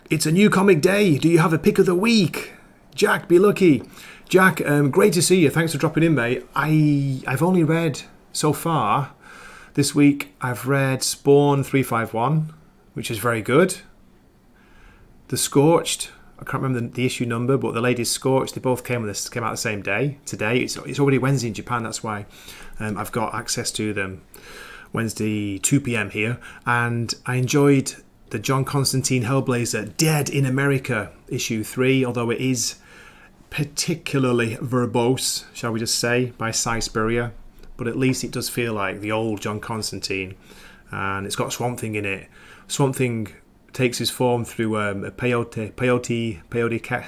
It's a new comic day. Do you have a pick of the week? Jack, be lucky. Jack, great to see you. Thanks for dropping in, mate. I've only read so far this week. I've read Spawn 351, which is very good. The Scorched. I can't remember the issue number, but the latest Scorched, they both came out the same day. Today, it's already Wednesday in Japan, that's why I've got access to them. Wednesday, 2 p.m. here. And I enjoyed the John Constantine Hellblazer Dead in America, issue 3, although it is particularly verbose, shall we just say, by Cy Spurrier. But at least it does feel like the old John Constantine. And it's got Swamp Thing in it. Swamp Thing takes his form through a peyote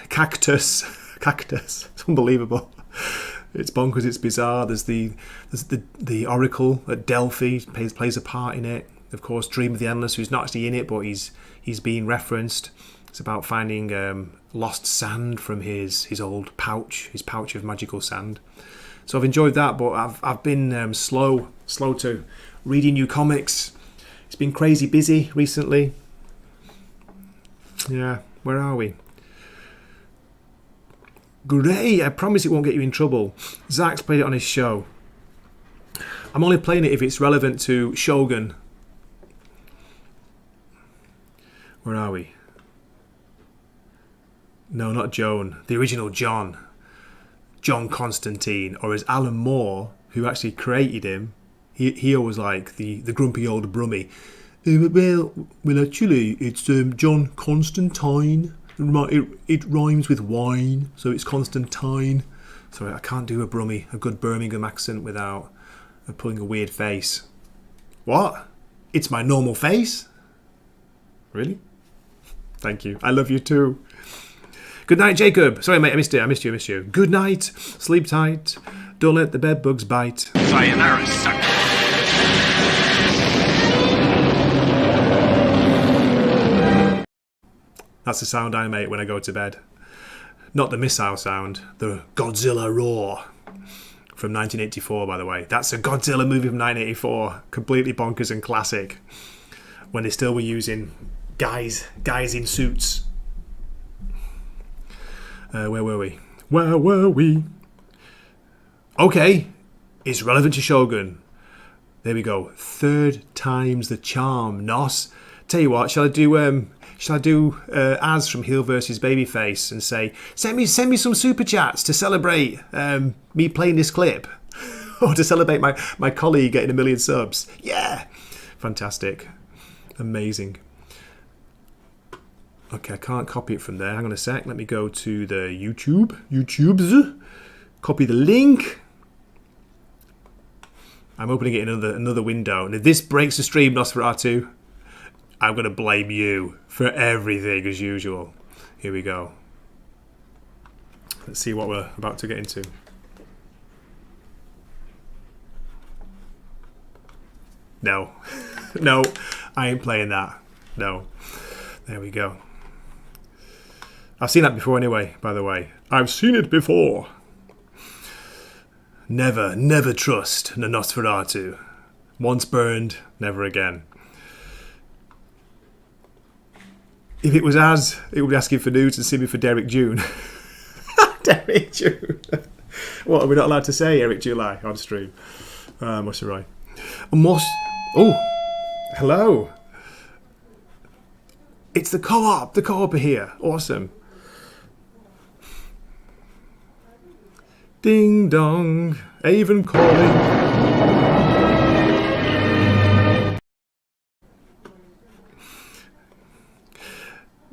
cactus. Cactus. It's unbelievable. It's bonkers, it's bizarre. There's the Oracle at Delphi plays a part in it. Of course, Dream of the Endless, who's not actually in it, but he's being referenced. It's about finding lost sand from his old pouch, his pouch of magical sand. So I've enjoyed that, but I've been slow to reading new comics. It's been crazy busy recently. Yeah, where are we? Great, I promise it won't get you in trouble. Zach's played it on his show. I'm only playing it if it's relevant to Shogun. Where are we? No, not Joan. The original John. John Constantine. Or as Alan Moore, who actually created him, he always like the grumpy old Brummy. Well, actually, it's John Constantine. It rhymes with wine, so it's Constantine. Sorry, I can't do a good Birmingham accent without pulling a weird face. What? It's my normal face? Really? Thank you. I love you too. Good night, Jacob. Sorry, mate, I missed you. Good night. Sleep tight. Don't let the bed bugs bite. Sayonara, sucker. That's the sound I make when I go to bed. Not the missile sound, the Godzilla roar from 1984, by the way. That's a Godzilla movie from 1984. Completely bonkers and classic. When they still were using guys in suits. Where were we? Okay, it's relevant to Shogun. There we go. 3rd time's the charm, Nos. Tell you what, shall I do Az from Heel vs Babyface and say, send me some super chats to celebrate me playing this clip, or to celebrate my colleague getting 1 million subs? Yeah, fantastic, amazing. Okay, I can't copy it from there. Hang on a sec. Let me go to the YouTubes. Copy the link. I'm opening it in another window, and if this breaks the stream, Nosferatu, I'm going to blame you for everything as usual. Here we go. Let's see what we're about to get into. No. No, I ain't playing that. No. There we go. I've seen that before anyway, by the way. I've seen it before. Never trust the Nosferatu. Once burned, never again. If it was Az, it would be asking for nudes and send me for Derek June. Derek June. What, are we not allowed to say Eric July on stream? What's right? Oh, hello. It's the co-op are here. Awesome. Ding dong, Avon calling.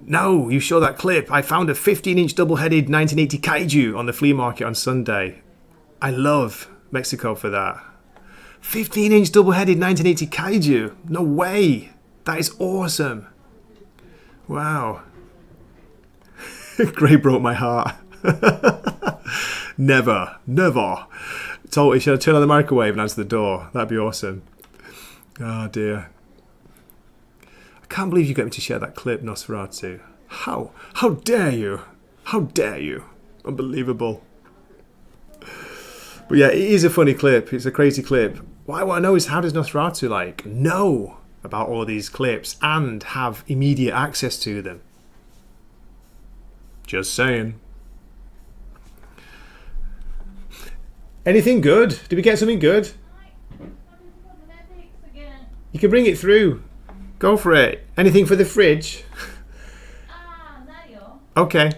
No, you show that clip. I found a 15-inch double-headed 1980 kaiju on the flea market on Sunday. I love Mexico for that. 15-inch double-headed 1980 kaiju. No way. That is awesome. Wow. Gray broke my heart. Never. Totally should I turn on the microwave and answer the door? That'd be awesome. Oh dear. I can't believe you got me to share that clip, Nosferatu. How dare you? How dare you? Unbelievable. But yeah, it is a funny clip. It's a crazy clip. What I want to know is, how does Nosferatu know about all these clips and have immediate access to them? Just saying. Anything good? Did we get something good? You can bring it through. Go for it. Anything for the fridge? Okay.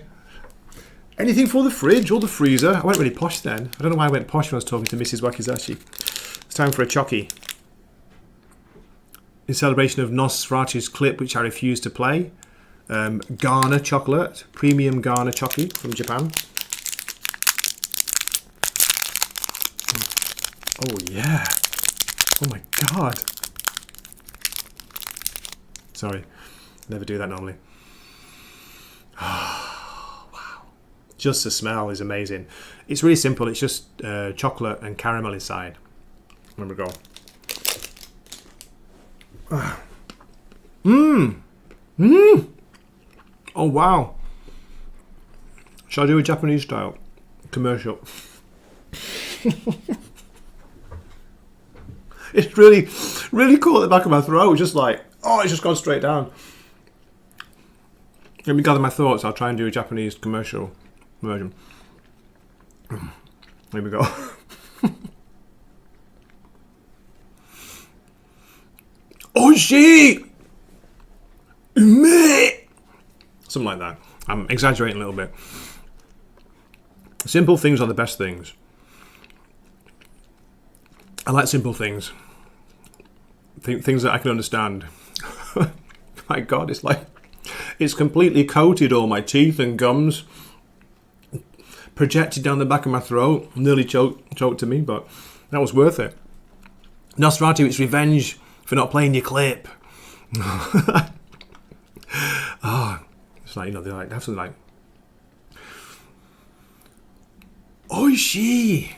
Anything for the fridge or the freezer? I went really posh then. I don't know why I went posh when I was talking to Mrs. Wakizashi. It's time for a chockey. in celebration of Nosferatu's clip, which I refuse to play. Ghana chocolate, premium Ghana chocolate from Japan. Oh yeah. Oh my god. Sorry, never do that normally. Oh, wow. Just the smell is amazing. It's really simple. It's just chocolate and caramel inside. There we go. Oh wow. Shall I do a Japanese style commercial? It's really, really cool at the back of my throat. Just like, oh, it's just gone straight down. Let me gather my thoughts. I'll try and do a Japanese commercial version. There we go. Oishii! Ume! Something like that. I'm exaggerating a little bit. Simple things are the best things. I like simple things. Things that I can understand. My God, it's like it's completely coated all my teeth and gums. Projected down the back of my throat. Nearly choked to me, but that was worth it. Nosferatu, it's revenge for not playing your clip. Oh, it's like, you know, they like have something like Oishii.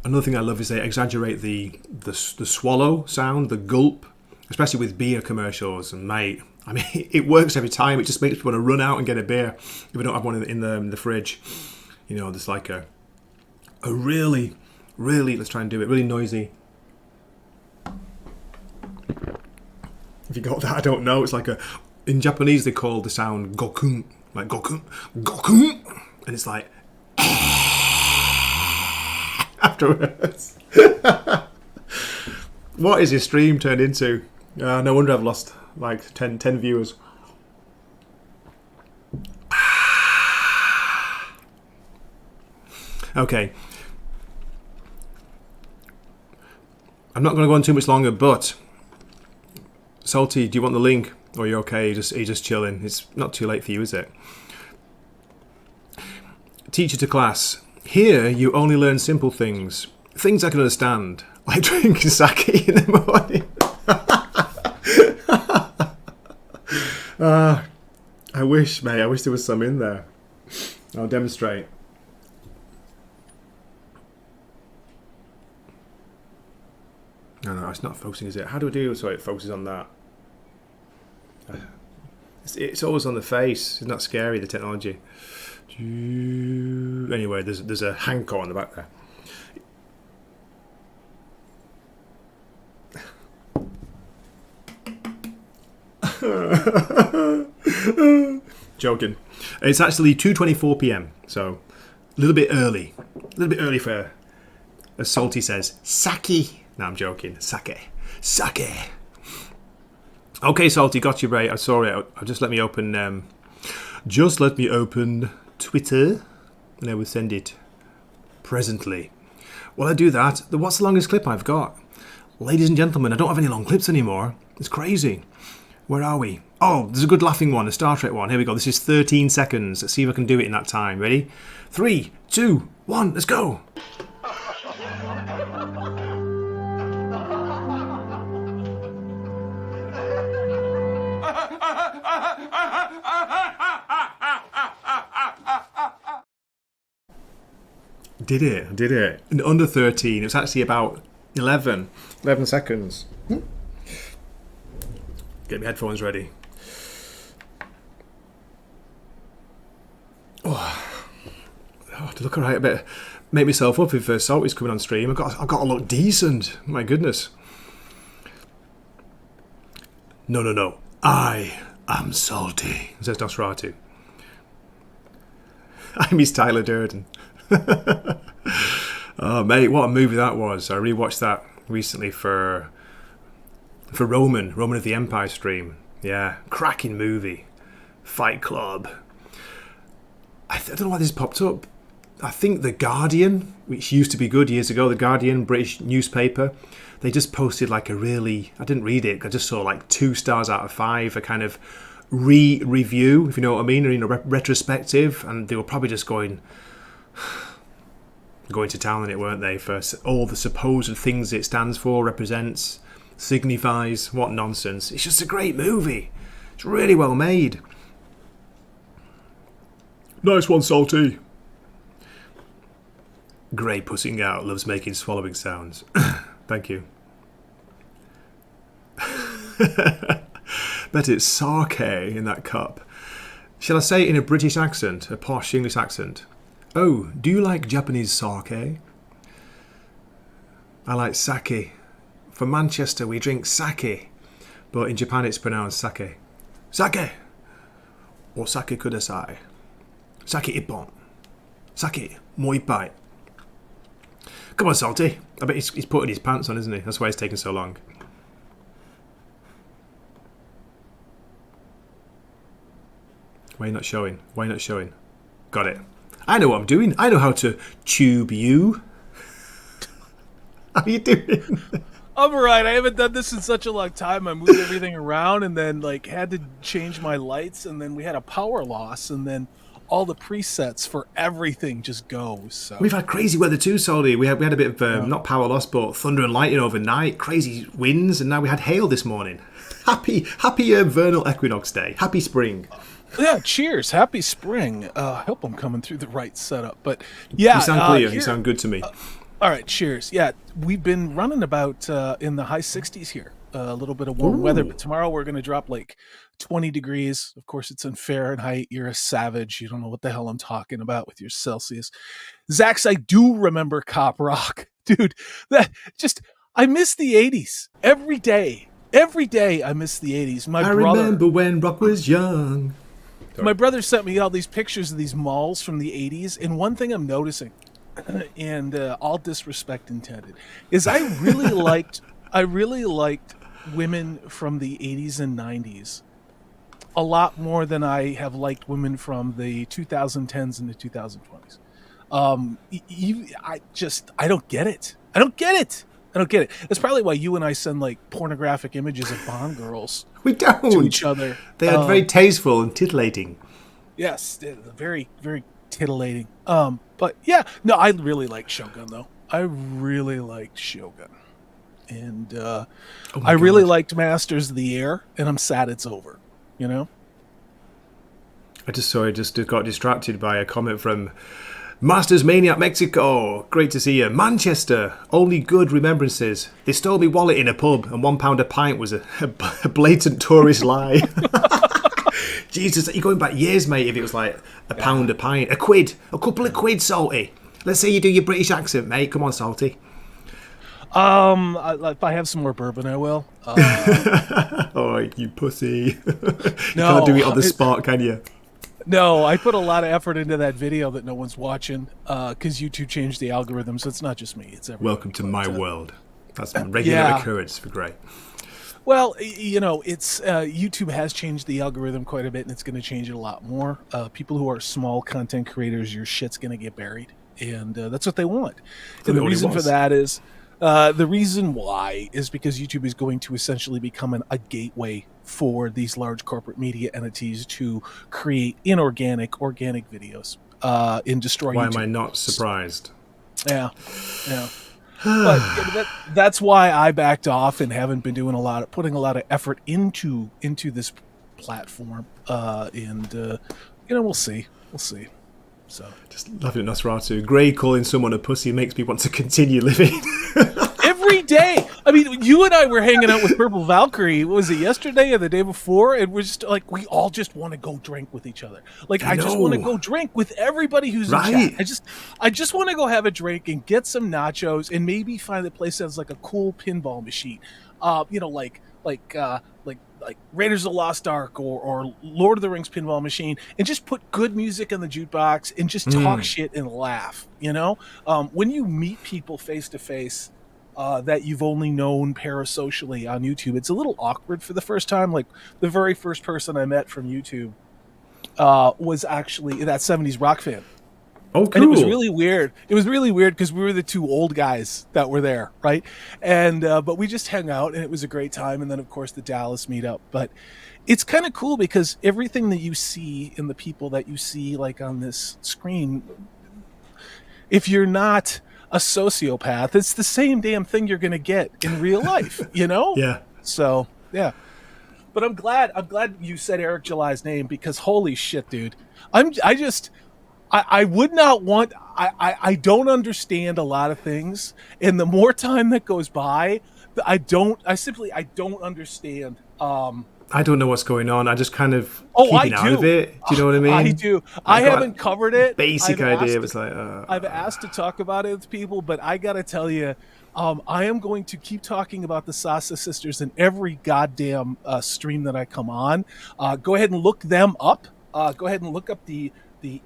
Another thing I love is they exaggerate the swallow sound, the gulp, especially with beer commercials. And mate, I mean, it works every time. It just makes me want to run out and get a beer if I don't have one in the fridge. You know, there's like a really, let's try and do it, really noisy. If you got that, I don't know. It's like in Japanese they call the sound gokun, like gokun, gokun, and it's like afterwards. What is your stream turned into? No wonder I've lost like 10 viewers. Okay. I'm not going to go on too much longer, but Salty, do you want the link? Or are you okay? You're just chilling. It's not too late for you, is it? Teacher to class. Here, you only learn simple things. Things I can understand. Like drinking sake in the morning. I wish, mate. I wish there was some in there. I'll demonstrate. No, it's not focusing, is it? How do I do so it focuses on that? It's always on the face. Isn't that scary, the technology? Anyway, there's a Hanko on the back there. Joking. It's actually 2:24 p.m. So a little bit early. A little bit early for, as Salty says, sake. No, I'm joking. Sake. Okay, Salty, got you right. I'm sorry. I'll just let me open. Just let me open Twitter, and I will send it presently. While I do that, what's the longest clip I've got? Ladies and gentlemen, I don't have any long clips anymore. It's crazy. Where are we? Oh, there's a good laughing one, a Star Trek one. Here we go. This is 13 seconds. Let's see if I can do it in that time. Ready? 3, 2, 1, let's go. Did it. In under 13. It was actually about 11 seconds. Get my headphones ready. To look alright a bit. Make myself up if Salty's coming on stream. I've got to look decent. My goodness. No. I am Salty, says Nosferatu. I'm his Tyler Durden. Oh mate, what a movie that was. I rewatched that recently for Roman of the Empire stream. Yeah, cracking movie. Fight Club. I don't know why this popped up. I think The Guardian, which used to be good years ago, The Guardian, British newspaper, they just posted like a really, I didn't read it, I just saw like 2 stars out of 5, a kind of review, if you know what I mean, or retrospective, and they were probably just going to town on it, weren't they, for all the supposed things it stands for, represents, signifies. What nonsense. It's just a great movie. It's really well made. Nice one, Salty. Grey pussing out, loves making swallowing sounds. Thank you. Bet it's sake in that cup. Shall I say it in a British accent, a posh English accent? Oh, do you like Japanese sake? I like sake. From Manchester we drink sake, but in Japan it's pronounced sake. Sake! Or sake kudasai. Sake ippon. Sake mo ippai. Come on, Salty. I bet he's putting his pants on, isn't he? That's why it's taking so long. Why are you not showing? Why are you not showing? Got it. I know what I'm doing. I know how to tube you. How are you doing? I'm alright. I haven't done this in such a long time. I moved everything around and then like had to change my lights, and then we had a power loss, and then all the presets for everything just goes. So. We've had crazy weather too, Solly. We had a bit of not power loss, but thunder and lightning overnight, crazy winds, and now we had hail this morning. Happy vernal equinox day. Happy spring. Yeah, cheers. Happy spring. I hope I'm coming through the right setup. But yeah, you sound clear. You sound good to me. All right, cheers. Yeah, we've been running about in the high 60s here. A little bit of warm weather, but tomorrow we're going to drop like 20 degrees. Of course, it's in Fahrenheit. You're a savage. You don't know what the hell I'm talking about with your Celsius. Zax, I do remember Cop Rock. Dude, I miss the 80s. Every day I miss the 80s. I remember when rock was young. My brother sent me all these pictures of these malls from the 80s, and one thing I'm noticing, and all disrespect intended, is I really liked women from the 80s and 90s a lot more than I have liked women from the 2010s and the 2020s. I don't get it. I don't get it. That's probably why you and I send like pornographic images of Bond girls. We don't. To each other. They are very tasteful and titillating. Yes, very, very titillating. But yeah, no, I really like Shogun though. I really liked Shogun, and I really liked Masters of the Air, and I'm sad it's over. You know. I just got distracted by a comment from Masters Maniac Mexico. Great to see you. Manchester. Only good remembrances. They stole me wallet in a pub, and £1 a pint was a blatant tourist lie. Jesus, you're going back years, mate. If it was like £1 a pint, a quid, a couple of quid, Salty. Let's say you do your British accent, mate. Come on, Salty. If I have some more bourbon, I will. Oh, you pussy! You can't do it on the spot, can you? No, I put a lot of effort into that video that no one's watching because YouTube changed the algorithm, so it's not just me; it's everyone. Welcome to my world. That's a regular occurrence for Gray. Well, you know, it's YouTube has changed the algorithm quite a bit, and it's going to change it a lot more. People who are small content creators, your shit's going to get buried, and that's what they want. And the reason for that is, the reason why is because YouTube is going to essentially become a gateway for these large corporate media entities to create organic videos and destroy YouTube. Why am I not surprised? Yeah. But that's why I backed off and haven't been putting a lot of effort into this platform. We'll see. So just loving Nosferatu. Gray calling someone a pussy makes me want to continue living. Every day. I mean, you and I were hanging out with Purple Valkyrie. What was it, yesterday or the day before? And we're just like, we all just want to go drink with each other. Like, I just want to go drink with everybody who's in chat. I just want to go have a drink and get some nachos and maybe find a place that has like a cool pinball machine. Like Raiders of the Lost Ark or Lord of the Rings pinball machine, and just put good music in the jukebox and just talk shit and laugh. You know, when you meet people face to face that you've only known parasocially on YouTube, it's a little awkward for the first time. Like the very first person I met from YouTube was actually that 70s rock fan. Oh, cool. And it was really weird. It was really weird because we were the two old guys that were there, right? And but we just hung out, and it was a great time. And then, of course, the Dallas meetup. But it's kind of cool because everything that you see in the people that you see, like on this screen, if you're not a sociopath, it's the same damn thing you're going to get in real life, you know? Yeah. So, yeah. But I'm glad you said Eric July's name because holy shit, dude. I would not want, I don't understand a lot of things. And the more time that goes by, I don't understand. I don't know what's going on. I just kind of I keeping out do. of it. Do you know what I mean? I do. I haven't covered it. Basic idea. It was like, I've asked to talk about it with people, but I got to tell you, I am going to keep talking about the Sasa sisters in every goddamn stream that I come on. Go ahead and look them up. Go ahead and look up the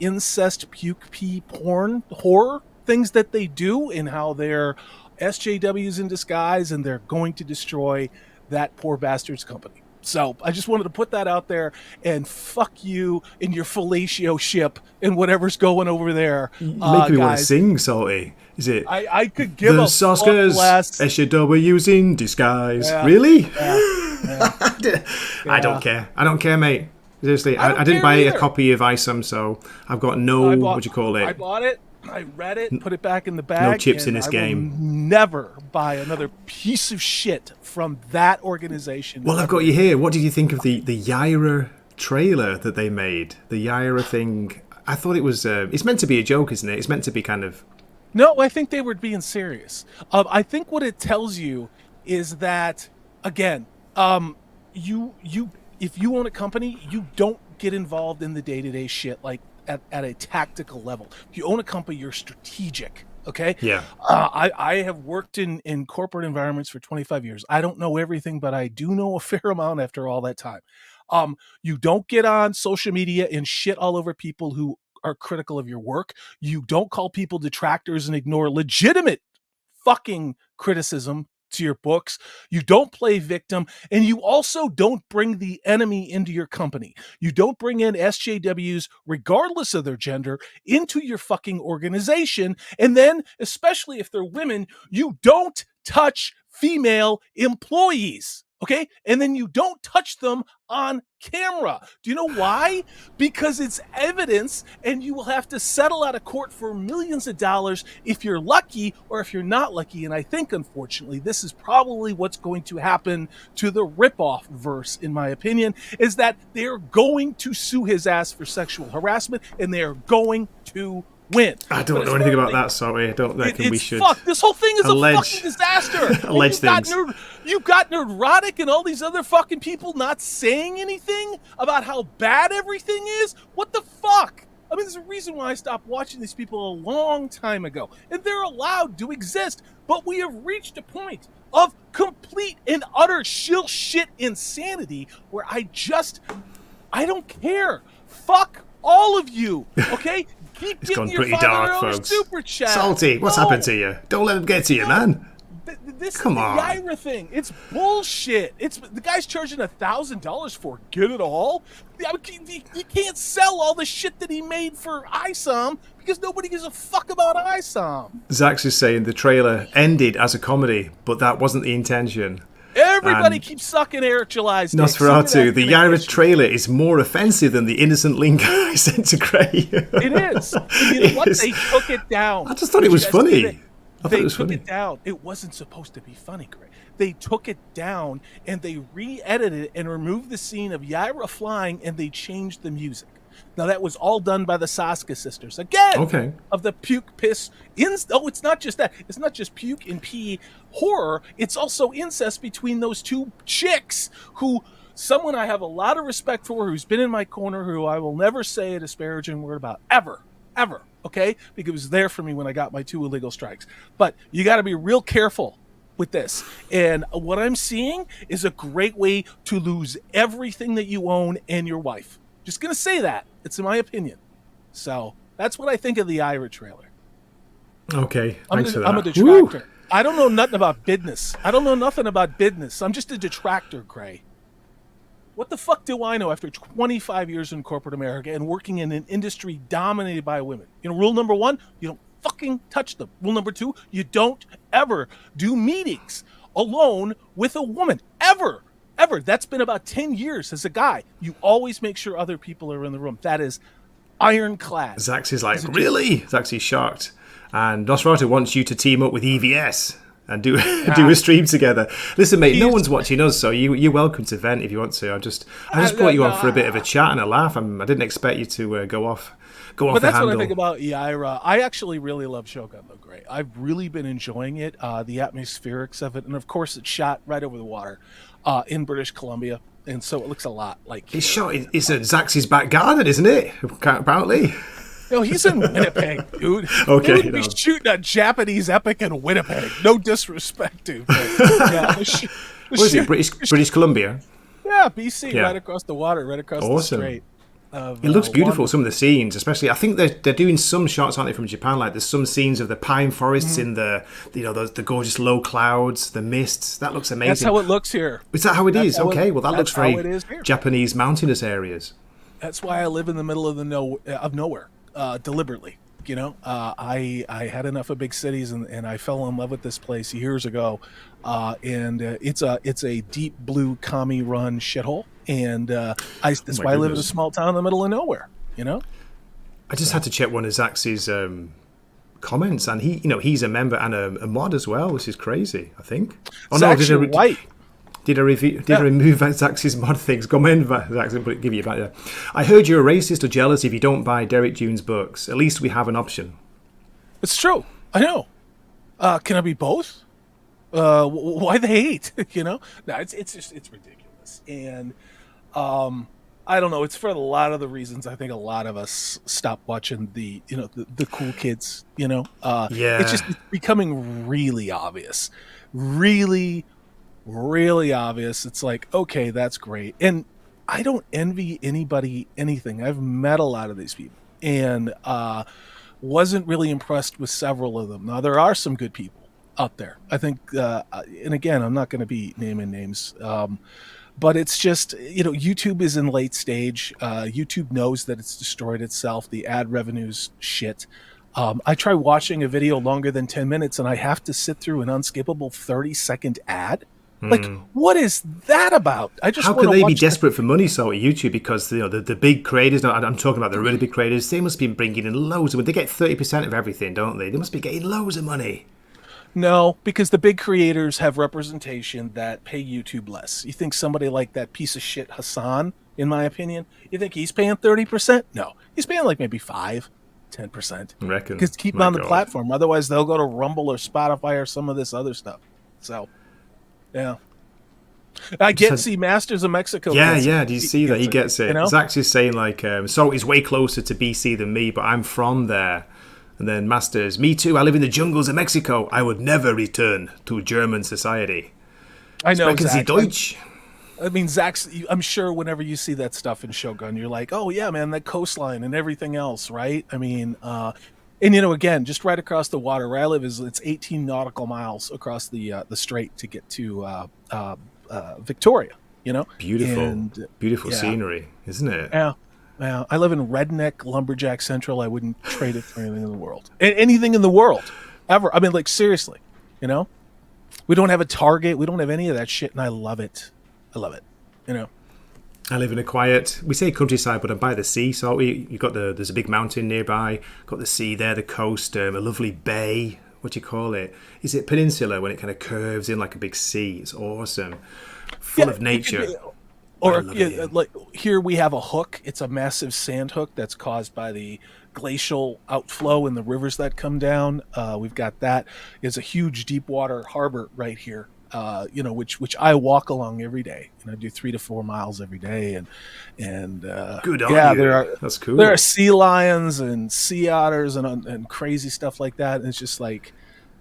incest, puke, pee, porn, horror things that they do and how they're SJWs in disguise and they're going to destroy that poor bastard's company. So I just wanted to put that out there and fuck you and your fellatio ship and whatever's going over there. Making me want to guys. sing, Salty. Is it? I could give the a Soskas, fuck less. SJWs in disguise. Yeah. Really? Yeah. I don't care. I don't care, mate. Seriously, I didn't buy a copy of ISOM, so I've got no, what do you call it? I bought it. I read it, put it back in the bag. No chips in and this I game. will never buy another piece of shit from that organization. Well, I've got you here. What did you think of the Yaira trailer that they made? The Yaira thing. I thought it was. It's meant to be a joke, isn't it? It's meant to be kind of. No, I think they were being serious. I think what it tells you is that again, you if you own a company, you don't get involved in the day-to-day shit like at a tactical level. If you own a company, you're strategic. Okay. Yeah. I have worked in corporate environments for 25 years. I don't know everything, but I do know a fair amount after all that time. You don't get on social media and shit all over people who are critical of your work. You don't call people detractors and ignore legitimate fucking criticism to your books. You don't play victim, and you also don't bring the enemy into your company. You don't bring in SJWs, regardless of their gender, into your fucking organization. And then, especially if they're women, you don't touch female employees. Okay? And then you don't touch them on camera. Do you know why? Because it's evidence and you will have to settle out of court for millions of dollars if you're lucky or if you're not lucky. And I think, unfortunately, this is probably what's going to happen to the Rippaverse, in my opinion, is that they're going to sue his ass for sexual harassment and they are going to win. I don't know anything about that, sorry. I don't reckon we should. Fuck. This whole thing is a fucking disaster. Allege things. You've got Neurotic and all these other fucking people not saying anything about how bad everything is. What the fuck? I mean, there's a reason why I stopped watching these people a long time ago. And they're allowed to exist. But we have reached a point of complete and utter shill shit insanity where I don't care. Fuck all of you. Okay? Keep It's gone your pretty dark, folks. Super chat. Salty, what's happened to you? Don't let them get to you, man. Come on. The Yaira thing, it's bullshit. The guy's charging $1,000 for it. Get it all? I mean, you can't sell all the shit that he made for ISOM because nobody gives a fuck about ISOM. Zach's is saying the trailer ended as a comedy, but that wasn't the intention. Everybody keeps sucking Eric July's dick. Nosferatu, the Yaira trailer is more offensive than the innocent link I sent to Gray. It is. And you know what? They took it down. I just thought it was funny. They took it down. It wasn't supposed to be funny, Gray. They took it down and they re-edited it and removed the scene of Yaira flying and they changed the music. Now that was all done by the Sasuke sisters. Again, of the puke, piss, it's not just that. It's not just puke and pee horror. It's also incest between those two chicks who someone I have a lot of respect for, who's been in my corner, who I will never say a disparaging word about ever. Okay? Because it was there for me when I got my 2 illegal strikes. But you got to be real careful with this. And what I'm seeing is a great way to lose everything that you own and your wife. Just going to say that. It's in my opinion. So that's what I think of the Yaira trailer. Okay. Thanks for that. I'm a detractor. Woo! I don't know nothing about business. I'm just a detractor, Gray. What the fuck do I know after 25 years in corporate America and working in an industry dominated by women? Rule number 1, you don't fucking touch them. Rule number 2, you don't ever do meetings alone with a woman. Ever. That's been about 10 years as a guy. You always make sure other people are in the room. That is ironclad. Zax is like, really? Zax is shocked. And Nosferatu wants you to team up with EVS and do a stream together. Listen, mate, no one's watching us, so you're welcome to vent if you want to. I just brought you on for a bit of a chat and a laugh. I didn't expect you to go off the handle. But that's what I think about Yaira. I actually really love Shogun the Great. I've really been enjoying it, the atmospherics of it, and of course it's shot right over the water in British Columbia, and so it looks a lot like... It's shot. It's at Zax's back garden, isn't it? Apparently. No, he's in Winnipeg, dude. Okay. He would be shooting a Japanese epic in Winnipeg. No disrespect, dude. Yeah, what is it, British Columbia? Yeah, BC, right across the water, right across the strait. It looks beautiful, some of the scenes, especially. I think they're doing some shots, aren't they, from Japan? Like there's some scenes of the pine forests in the gorgeous low clouds, the mists. That looks amazing. That's how it looks here. Is that how it is? Okay, well that looks very Japanese mountainous areas. That's why I live in the middle of nowhere, deliberately. I had enough of big cities, and I fell in love with this place years ago. And it's a deep blue commie-run shithole. And that's why I live in a small town in the middle of nowhere. I just had to check one of Zax's comments, and he's a member and a mod as well, which is crazy. I think. Oh no, white. Did I remove Zax's mod things? Comment Zax and give you back there. I heard you're a racist or jealous if you don't buy Derek June's books. At least we have an option. It's true. I know. Can I be both? Why the hate? No, it's ridiculous. And I don't know. It's for a lot of the reasons. I think a lot of us stopped watching the cool kids. It's just becoming really obvious. Really obvious. It's like, okay, that's great. And I don't envy anybody anything. I've met a lot of these people and wasn't really impressed with several of them. Now, there are some good people out there. I think, and again, I'm not going to be naming names, but it's just, YouTube is in late stage. YouTube knows that it's destroyed itself. The ad revenue's shit. I try watching a video longer than 10 minutes and I have to sit through an unskippable 30-second ad. Like, what is that about? How can they be desperate for money, so at YouTube? Because the big creators, I'm talking about the really big creators, they must be bringing in loads of money. They get 30% of everything, don't they? They must be getting loads of money. No, because the big creators have representation that pay YouTube less. You think somebody like that piece of shit Hassan, in my opinion, you think he's paying 30%? No, he's paying like maybe 5%, 10%. I reckon. Because keep him on the platform. Otherwise, they'll go to Rumble or Spotify or some of this other stuff. So... yeah, I see Masters of Mexico. Yeah. Do you see that? He gets it. Zax is saying like, so he's way closer to BC than me, but I'm from there. And then Masters, me too. I live in the jungles of Mexico. I would never return to German society. I know. Sprechen Sie Deutsch? I mean, Zax, I'm sure whenever you see that stuff in Shogun, you're like, oh yeah, man, that coastline and everything else, right? I mean, and again, just right across the water where I live it's 18 nautical miles across the strait to get to Victoria. Beautiful scenery, isn't it? Yeah. I live in redneck lumberjack central. I wouldn't trade it for anything in the world. Anything in the world, ever. I mean, like seriously, we don't have a Target. We don't have any of that shit, and I love it. I live in a quiet, we say countryside, but I'm by the sea, so there's a big mountain nearby, got the sea there, the coast, a lovely bay, what do you call it? Is it peninsula when it kind of curves in like a big sea? It's awesome. Full of nature. Like here we have a hook. It's a massive sand hook that's caused by the glacial outflow in the rivers that come down. We've got that. It's a huge deep water harbor right here. Which I walk along every day, and I do 3 to 4 miles every day, and good on you. That's cool. There are sea lions and sea otters and crazy stuff like that. And it's just like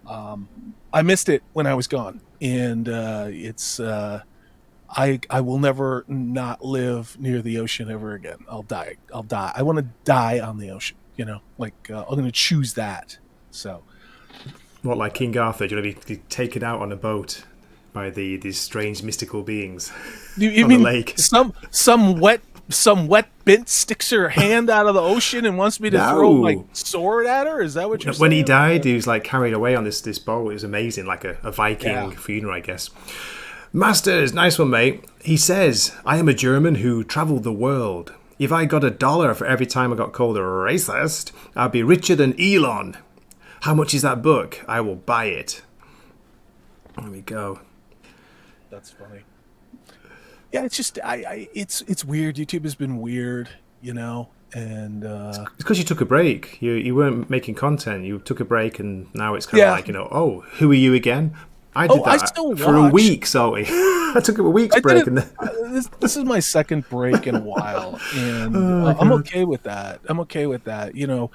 I missed it when I was gone, and it's I will never not live near the ocean ever again. I'll die. I want to die on the ocean. I'm going to choose that. So, what, like King Arthur? Do you want to be taken out on a boat? by these strange mystical beings You on mean the lake. some wet bint sticks her hand out of the ocean and wants me to throw my sword at her? Is that what you're saying? When he died, he was like carried away on this boat. It was amazing, like a Viking funeral, I guess. Masters, nice one, mate. He says, I am a German who travelled the world. If I got $1 for every time I got called a racist, I'd be richer than Elon. How much is that book? I will buy it. There we go. That's funny. Yeah, it's just it's weird. YouTube has been weird, you know, and it's because you took a break. You weren't making content. You took a break, and now it's kind of like, you know, oh, who are you again? I did that for a week, sorry. I took a week's break. This is my second break in a while, and I'm okay with that. You know,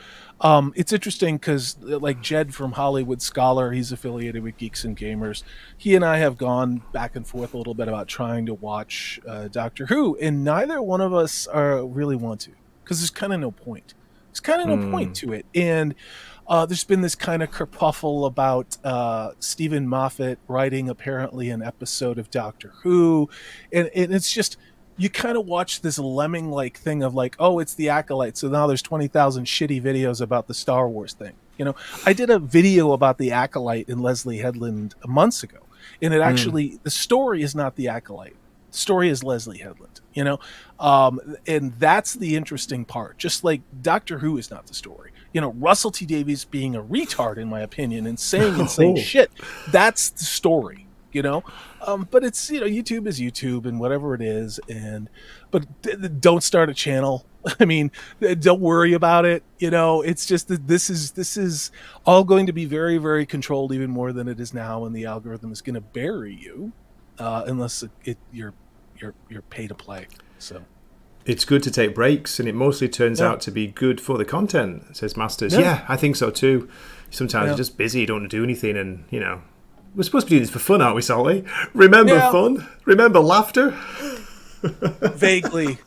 it's interesting because, like Jed from Hollywood Scholar, he's affiliated with Geeks and Gamers. He and I have gone back and forth a little bit about trying to watch Doctor Who, and neither one of us really want to, because there's kind of no point. There's kind of no point to it, and there's been this kind of kerfuffle about Stephen Moffat writing apparently an episode of Doctor Who, and it's just, you kind of watch this lemming-like thing of like, oh, it's the Acolyte, so now there's 20,000 shitty videos about the Star Wars thing. You know, I did a video about the Acolyte in Leslie Headland months ago, and it actually, the story is not the Acolyte. The story is Leslie Headland, you know, and that's the interesting part. Just like Doctor Who is not the story. You know, Russell T Davies being a retard, in my opinion, and saying insane shit. That's the story, you know? But it's, you know, YouTube is YouTube and whatever it is. But don't start a channel. I mean, don't worry about it. You know, it's just that this is all going to be very, very controlled, even more than it is now. And the algorithm is going to bury you unless you're pay to play. So. It's good to take breaks, and it mostly turns out to be good for the content, says Masters. Yeah, I think so too. Sometimes you're just busy, you don't want to do anything, and, you know, we're supposed to be doing this for fun, aren't we, Salty? Remember fun? Remember laughter? Vaguely.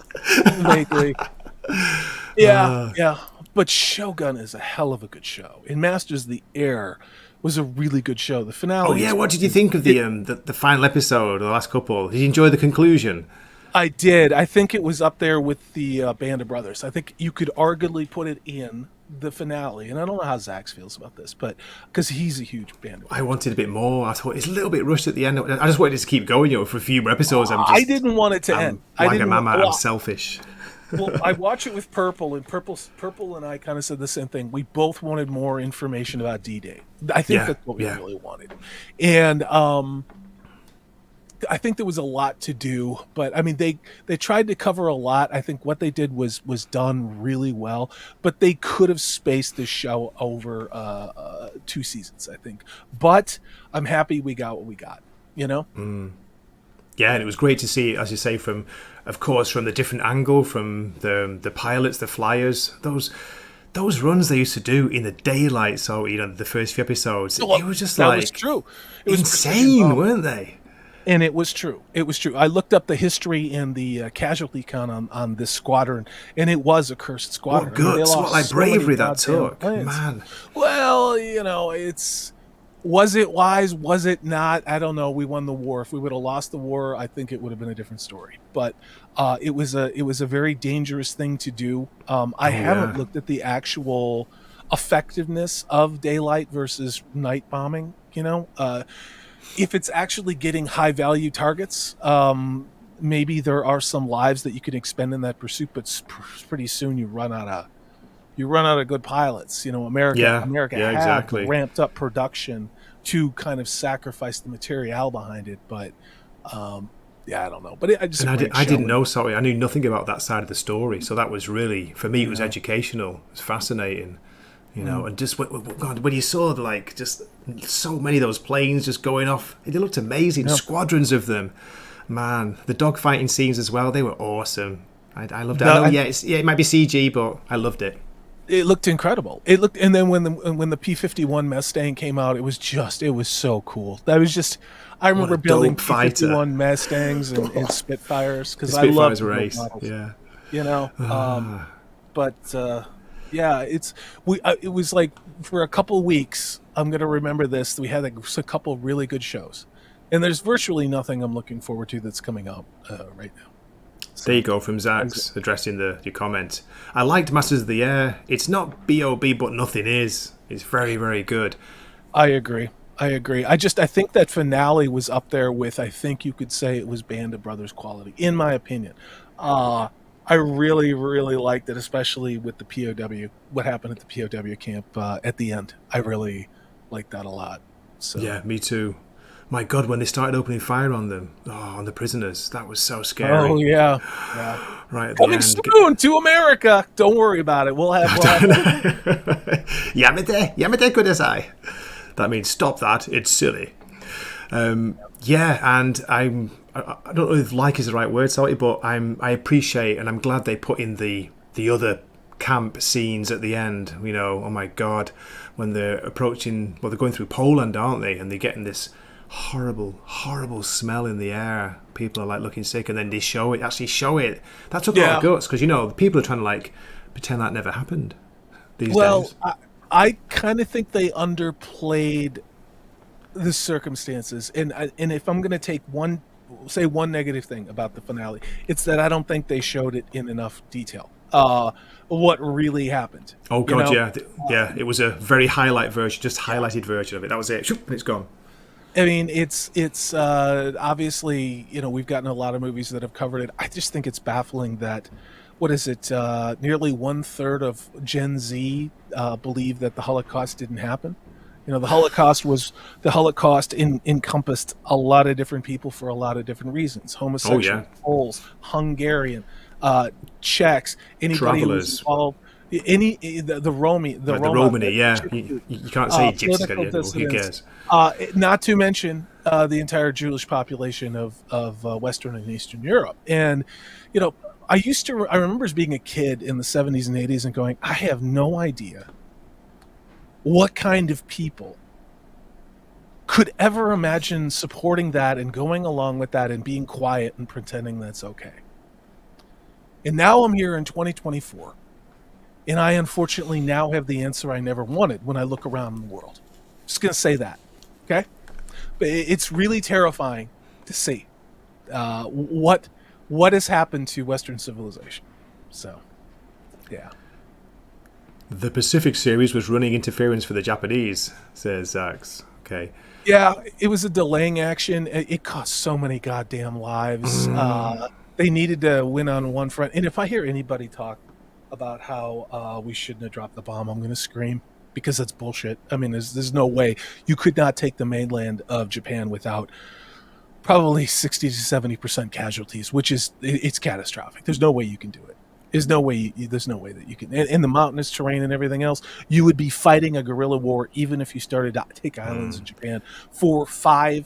Yeah. But Shogun is a hell of a good show. And Masters of the Air was a really good show. The finale. Oh, yeah, what did you think of the final episode, the last couple? Did you enjoy the conclusion? I did. I think it was up there with the Band of Brothers. I think you could arguably put it in the finale, and I don't know how Zax feels about this, but because he's a huge Band of Brothers. I wanted a bit more. I thought it's a little bit rushed at the end. I just wanted it to keep going, you know, for a few more episodes. I didn't want it to end. I'm selfish. Well, I watch it with Purple, and Purple and I kind of said the same thing. We both wanted more information about D-Day. I think that's what we really wanted, and I think there was a lot to do, but I mean, they tried to cover a lot. I think what they did was done really well, but they could have spaced this show over 2 seasons, I think. But I'm happy we got what we got, you know? Yeah, and it was great to see, as you say, from the different angle, from the pilots, the flyers, those runs they used to do in the daylight. So, you know, the first few episodes, it was just like, was true. It was insane, weren't they? And it was true. I looked up the history and the casualty count on this squadron, and it was a cursed squadron. What guts, what like bravery that took, man. Well, you know, was it wise? Was it not? I don't know. We won the war. If we would have lost the war, I think it would have been a different story. But it was a very dangerous thing to do. I haven't looked at the actual effectiveness of daylight versus night bombing. You know. If it's actually getting high value targets, maybe there are some lives that you can expend in that pursuit, but pretty soon you run out of good pilots. You know, America had ramped up production to kind of sacrifice the material behind it, but I don't know. But I didn't know. Sorry, I knew nothing about that side of the story, so that was really, for me, it was educational. It was fascinating. You know, and just when you saw like just so many of those planes just going off, it looked amazing. Squadrons of them, man. The dogfighting scenes as well, they were awesome. I loved it. I know, it might be CG, but I loved it. It looked incredible. And then when the P-51 Mustang came out, it was so cool. That was just, I remember building P-51 Mustangs and Spitfires because I loved those models. Yeah, you know, yeah, it was like for a couple of weeks. I'm gonna remember this. We had a couple of really good shows. And there's virtually nothing I'm looking forward to that's coming out right now. There you go, from Zax addressing your comment. I liked Masters of the Air. It's not B.O.B., but nothing is. It's very, very good. I agree. I think that finale was up there with, I think you could say it was Band of Brothers quality, in my opinion. I really, really liked it, especially with the POW, what happened at the POW camp at the end. I really liked that a lot. So. Yeah, me too. My God, when they started opening fire on them, on the prisoners, that was so scary. Oh, yeah. Right at Coming the end. soon to America. Don't worry about it. We'll have Yamete kudasai. That means stop that. It's silly. Yeah, and I don't know if like is the right word, sorry, but I appreciate and I'm glad they put in the other camp scenes at the end. You know, oh my God, when they're approaching, well, they're going through Poland, aren't they? And they're getting this horrible smell in the air. People are like looking sick, and then they actually show it. That took a lot of guts, because, you know, people are trying to like pretend that never happened these days. I kind of think they underplayed the circumstances, and if I'm going to take one negative thing about the finale, it's that I don't think they showed it in enough detail. What really happened? Oh God, yeah. It was a very highlighted version of it. That was it. It's gone. I mean, it's obviously, you know, we've gotten a lot of movies that have covered it. I just think it's baffling that, what is it? Nearly 1/3 of Gen Z believe that the Holocaust didn't happen. You know, the Holocaust encompassed a lot of different people for a lot of different reasons. Homosexual, Poles, Hungarian, Czechs, anybody who was involved. The Romani, yeah. You can't say Gypsies. Who cares? Not to mention the entire Jewish population of Western and Eastern Europe. And, you know, I remember as being a kid in the 70s and 80s and going, I have no idea what kind of people could ever imagine supporting that and going along with that and being quiet and pretending that's okay. And now I'm here in 2024. And I unfortunately now have the answer I never wanted when I look around the world. Just going to say that, okay? But it's really terrifying to see what has happened to Western civilization. So, yeah. The Pacific series was running interference for the Japanese, says Zax. Okay. Yeah, it was a delaying action. It cost so many goddamn lives. They needed to win on one front. And if I hear anybody talk about how we shouldn't have dropped the bomb, I'm going to scream, because that's bullshit. I mean, there's no way. You could not take the mainland of Japan without probably 60 to 70% casualties, which is, it's catastrophic. There's no way you can do it. There's no way that you can. In the mountainous terrain and everything else, you would be fighting a guerrilla war even if you started to take islands in Japan for 5-10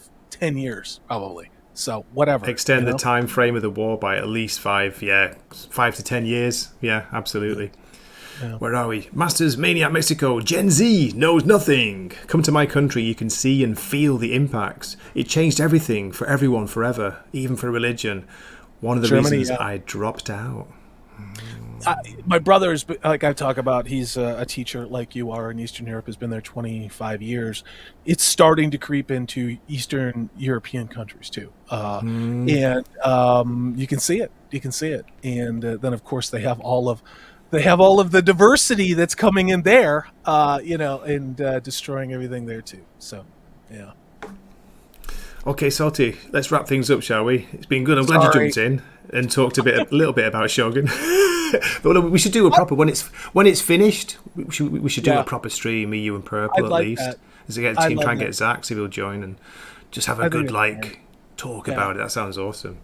years, probably. So whatever. Extend the time frame of the war by at least 5 to 10 years. Yeah, absolutely. Yeah. Where are we? Masters, Maniac Mexico, Gen Z knows nothing. Come to my country, you can see and feel the impacts. It changed everything for everyone forever, even for religion. One of the reasons I dropped out. My brother is, like I talk about, he's a teacher like you are in Eastern Europe, has been there 25 years. It's starting to creep into Eastern European countries too. And you can see it. And then of course they have all of the diversity that's coming in there, and destroying everything there too. So, yeah. Okay, Salty, let's wrap things up, shall we? It's been good. I'm glad you jumped in and talked a little bit about Shogun. But we should do a proper when it's finished. We should do a proper stream, me, you, and Purple at least. As a team, try and get Zach, see if he'll join, and just have a good talk about it. That sounds awesome.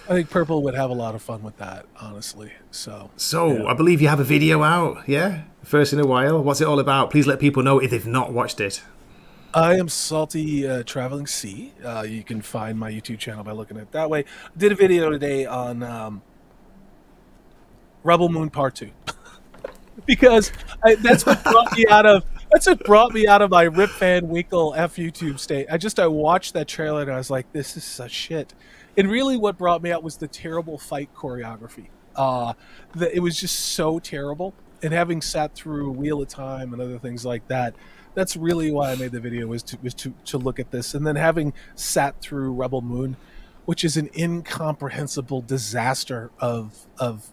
I think Purple would have a lot of fun with that, honestly. So I believe you have a video out, yeah? First in a while. What's it all about? Please let people know if they've not watched it. I am Salty Traveling Sea. You can find my YouTube channel by looking at it that way. I did a video today on Rebel Moon Part 2. Because that's what brought me out of my Rip Van Winkle F YouTube state. I watched that trailer and I was like, this is such shit. And really what brought me out was the terrible fight choreography. It was just so terrible. And having sat through Wheel of Time and other things like that, That's really why I made the video, was to look at this, and then having sat through Rebel Moon, which is an incomprehensible disaster of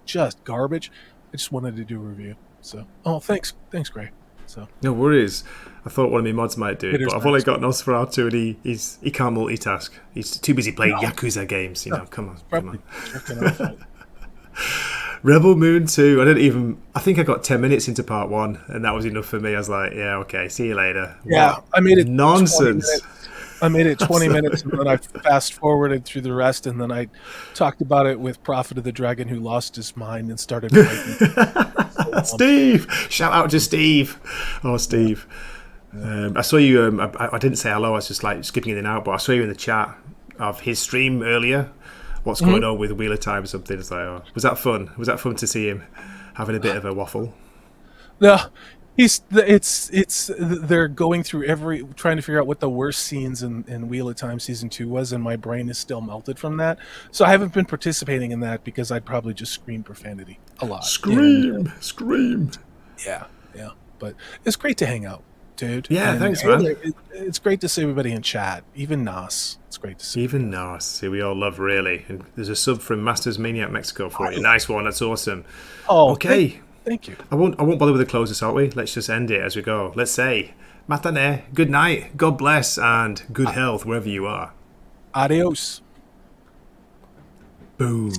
just garbage. I just wanted to do a review. So, thanks, Gray. So no worries. I thought one of my mods might do it, Peter's but I've only nice. got Nosferatu, and he can't multitask. He's too busy playing Yakuza games. You know, come on. Probably jerking off it. Rebel Moon 2. I think I got 10 minutes into part 1, and that was enough for me. I was like, yeah, okay, see you later. Yeah, What I made it nonsense. 20 minutes, and then I fast forwarded through the rest, and then I talked about it with Prophet of the Dragon, who lost his mind and started fighting. Steve! Shout out to Steve. Oh, Steve. I saw you. I didn't say hello. I was just like skipping in and out, but I saw you in the chat of his stream earlier. What's going on with Wheel of Time or something? It's like, was that fun? Was that fun to see him having a bit of a waffle? No, they're going through trying to figure out what the worst scenes in Wheel of Time season 2 was, and my brain is still melted from that. So I haven't been participating in that because I'd probably just scream profanity a lot. Scream. Yeah. But it's great to hang out, dude. Yeah, And thanks, man. It's great to see everybody in chat, even Nas. It's great to see. Even Nas, who we all love, really. And there's a sub from Masters Maniac Mexico for you. Nice one. That's awesome. Oh, okay. Thank you. I won't bother with the closes, aren't we? Let's just end it as we go. Let's say, matane, good night, God bless, and good health wherever you are. Adios. Boom.